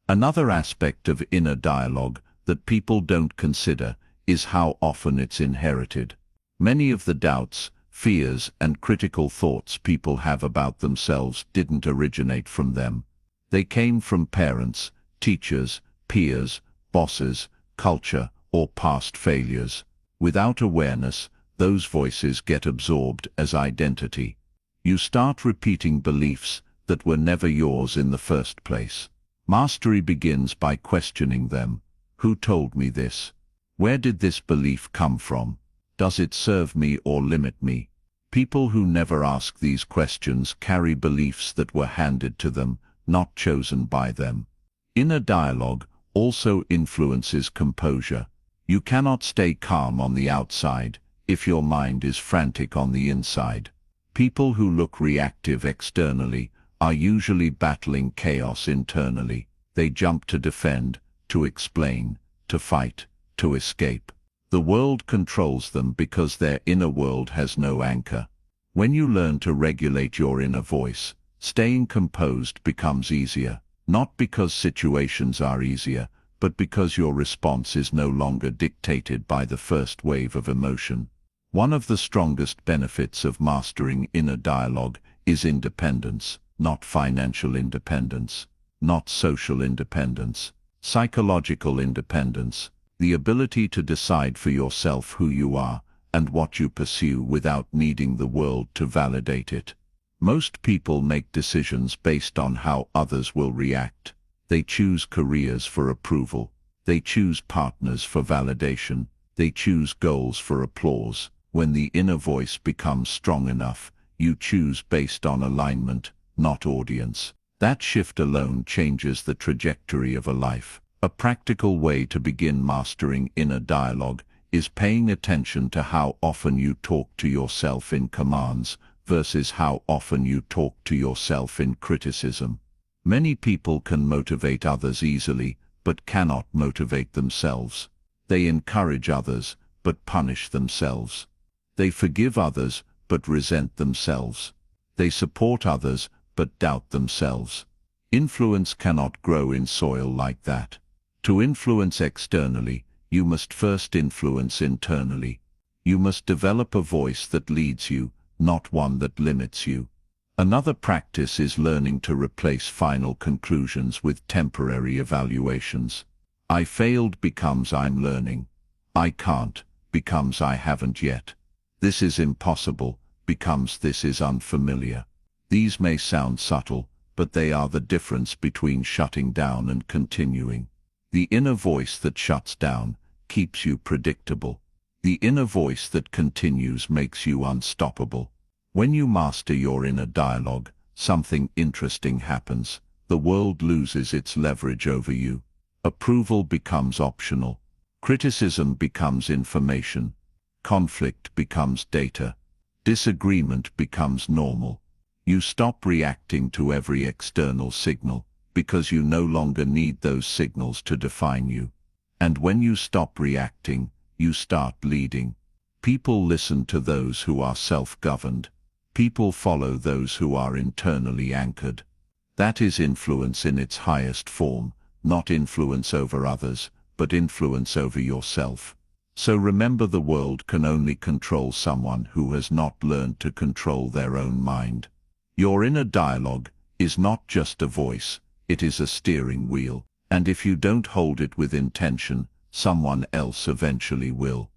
Another aspect of inner dialogue that people don't consider is how often it's inherited. Many of the doubts, fears, and critical thoughts people have about themselves didn't originate from them. They came from parents, teachers, peers, bosses, culture, or past failures. Without awareness, those voices get absorbed as identity. You start repeating beliefs that were never yours in the first place. Mastery begins by questioning them. Who told me this? Where did this belief come from? Does it serve me or limit me? People who never ask these questions carry beliefs that were handed to them, not chosen by them. Inner dialogue also influences composure. You cannot stay calm on the outside if your mind is frantic on the inside. People who look reactive externally are usually battling chaos internally. They jump to defend, to explain, to fight, to escape. The world controls them because their inner world has no anchor. When you learn to regulate your inner voice, staying composed becomes easier, not because situations are easier, but because your response is no longer dictated by the first wave of emotion. One of the strongest benefits of mastering inner dialogue is independence, not financial independence, not social independence, psychological independence, the ability to decide for yourself who you are and what you pursue without needing the world to validate it. Most people make decisions based on how others will react. They choose careers for approval. They choose partners for validation. They choose goals for applause. When the inner voice becomes strong enough, you choose based on alignment, not audience. That shift alone changes the trajectory of a life. A practical way to begin mastering inner dialogue is paying attention to how often you talk to yourself in commands versus how often you talk to yourself in criticism. Many people can motivate others easily, but cannot motivate themselves. They encourage others, but punish themselves. They forgive others, but resent themselves. They support others, but doubt themselves. Influence cannot grow in soil like that. To influence externally, you must first influence internally. You must develop a voice that leads you, not one that limits you. Another practice is learning to replace final conclusions with temporary evaluations. I failed becomes I'm learning. I can't becomes I haven't yet. This is impossible becomes this is unfamiliar. These may sound subtle, but they are the difference between shutting down and continuing. The inner voice that shuts down keeps you predictable. The inner voice that continues makes you unstoppable. When you master your inner dialogue, something interesting happens. The world loses its leverage over you. Approval becomes optional. Criticism becomes information. Conflict becomes data. Disagreement becomes normal. You stop reacting to every external signal because you no longer need those signals to define you. And when you stop reacting, you start leading. People listen to those who are self-governed. People follow those who are internally anchored. That is influence in its highest form, not influence over others, but influence over yourself. So remember, the world can only control someone who has not learned to control their own mind. Your inner dialogue is not just a voice, it is a steering wheel, and if you don't hold it with intention, someone else eventually will.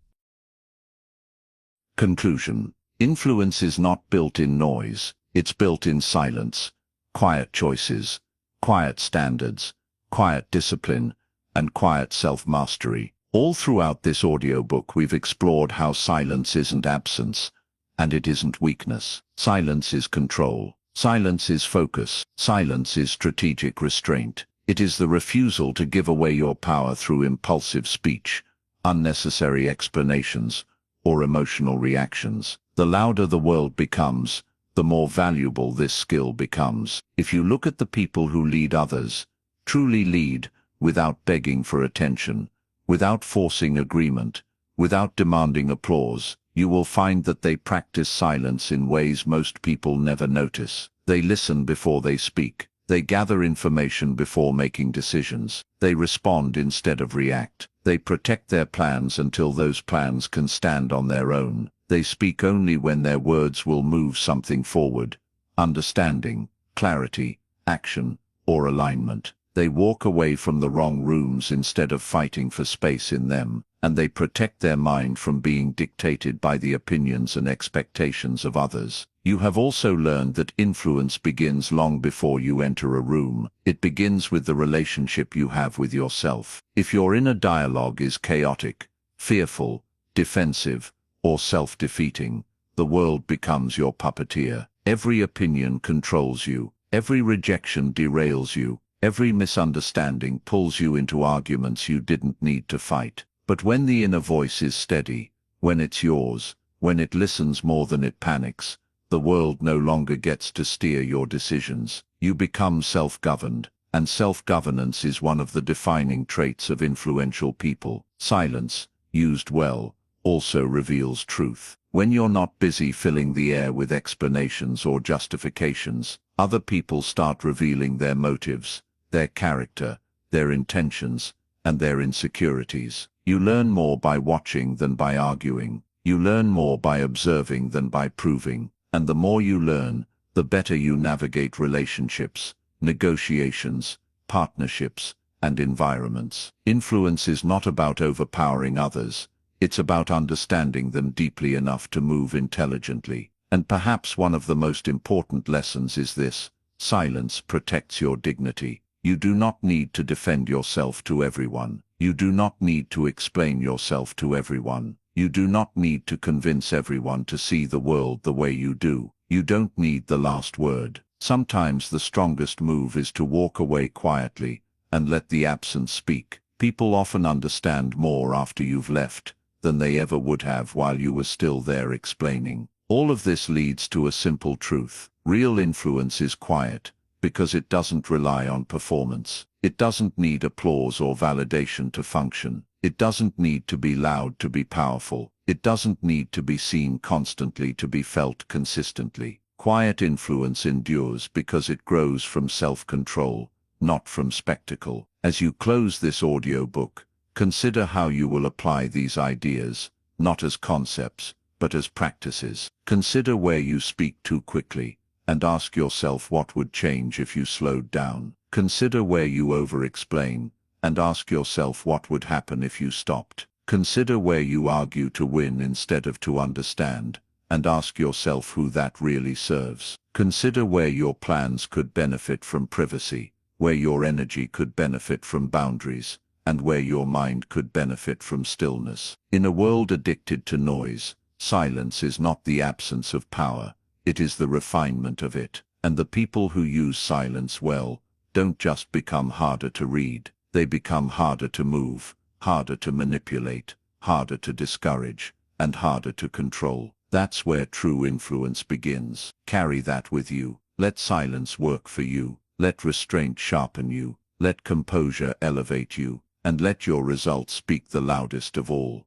Conclusion. Influence is not built in noise, it's built in silence. Quiet choices, quiet standards, quiet discipline, and quiet self-mastery. All throughout this audiobook we've explored how silence isn't absence, and it isn't weakness. Silence is control. Silence is focus. Silence is strategic restraint. It is the refusal to give away your power through impulsive speech, unnecessary explanations, or emotional reactions. The louder the world becomes, the more valuable this skill becomes. If you look at the people who lead others, truly lead, without begging for attention, without forcing agreement, without demanding applause, you will find that they practice silence in ways most people never notice. They listen before they speak. They gather information before making decisions. They respond instead of react. They protect their plans until those plans can stand on their own. They speak only when their words will move something forward: understanding, clarity, action, or alignment. They walk away from the wrong rooms instead of fighting for space in them, and they protect their mind from being dictated by the opinions and expectations of others. You have also learned that influence begins long before you enter a room. It begins with the relationship you have with yourself. If your inner dialogue is chaotic, fearful, defensive, or self-defeating, the world becomes your puppeteer. Every opinion controls you. Every rejection derails you. Every misunderstanding pulls you into arguments you didn't need to fight. But when the inner voice is steady, when it's yours, when it listens more than it panics, the world no longer gets to steer your decisions. You become self-governed, and self-governance is one of the defining traits of influential people. Silence, used well, also reveals truth. When you're not busy filling the air with explanations or justifications, other people start revealing their motives, their character, their intentions, and their insecurities. You learn more by watching than by arguing. You learn more by observing than by proving. And the more you learn, the better you navigate relationships, negotiations, partnerships, and environments. Influence is not about overpowering others. It's about understanding them deeply enough to move intelligently. And perhaps one of the most important lessons is this: silence protects your dignity. You do not need to defend yourself to everyone. You do not need to explain yourself to everyone. You do not need to convince everyone to see the world the way you do. You don't need the last word. Sometimes the strongest move is to walk away quietly and let the absence speak. People often understand more after you've left than they ever would have while you were still there explaining. All of this leads to a simple truth. Real influence is quiet, because it doesn't rely on performance. It doesn't need applause or validation to function. It doesn't need to be loud to be powerful. It doesn't need to be seen constantly to be felt consistently. Quiet influence endures because it grows from self-control, not from spectacle. As you close this audiobook, consider how you will apply these ideas, not as concepts, but as practices. Consider where you speak too quickly, and ask yourself what would change if you slowed down. Consider where you over-explain, and ask yourself what would happen if you stopped. Consider where you argue to win instead of to understand, and ask yourself who that really serves. Consider where your plans could benefit from privacy, where your energy could benefit from boundaries, and where your mind could benefit from stillness. In a world addicted to noise, silence is not the absence of power, it is the refinement of it. And the people who use silence well don't just become harder to read, they become harder to move, harder to manipulate, harder to discourage, and harder to control. That's where true influence begins. Carry that with you. Let silence work for you. Let restraint sharpen you. Let composure elevate you. and let your results speak the loudest of all.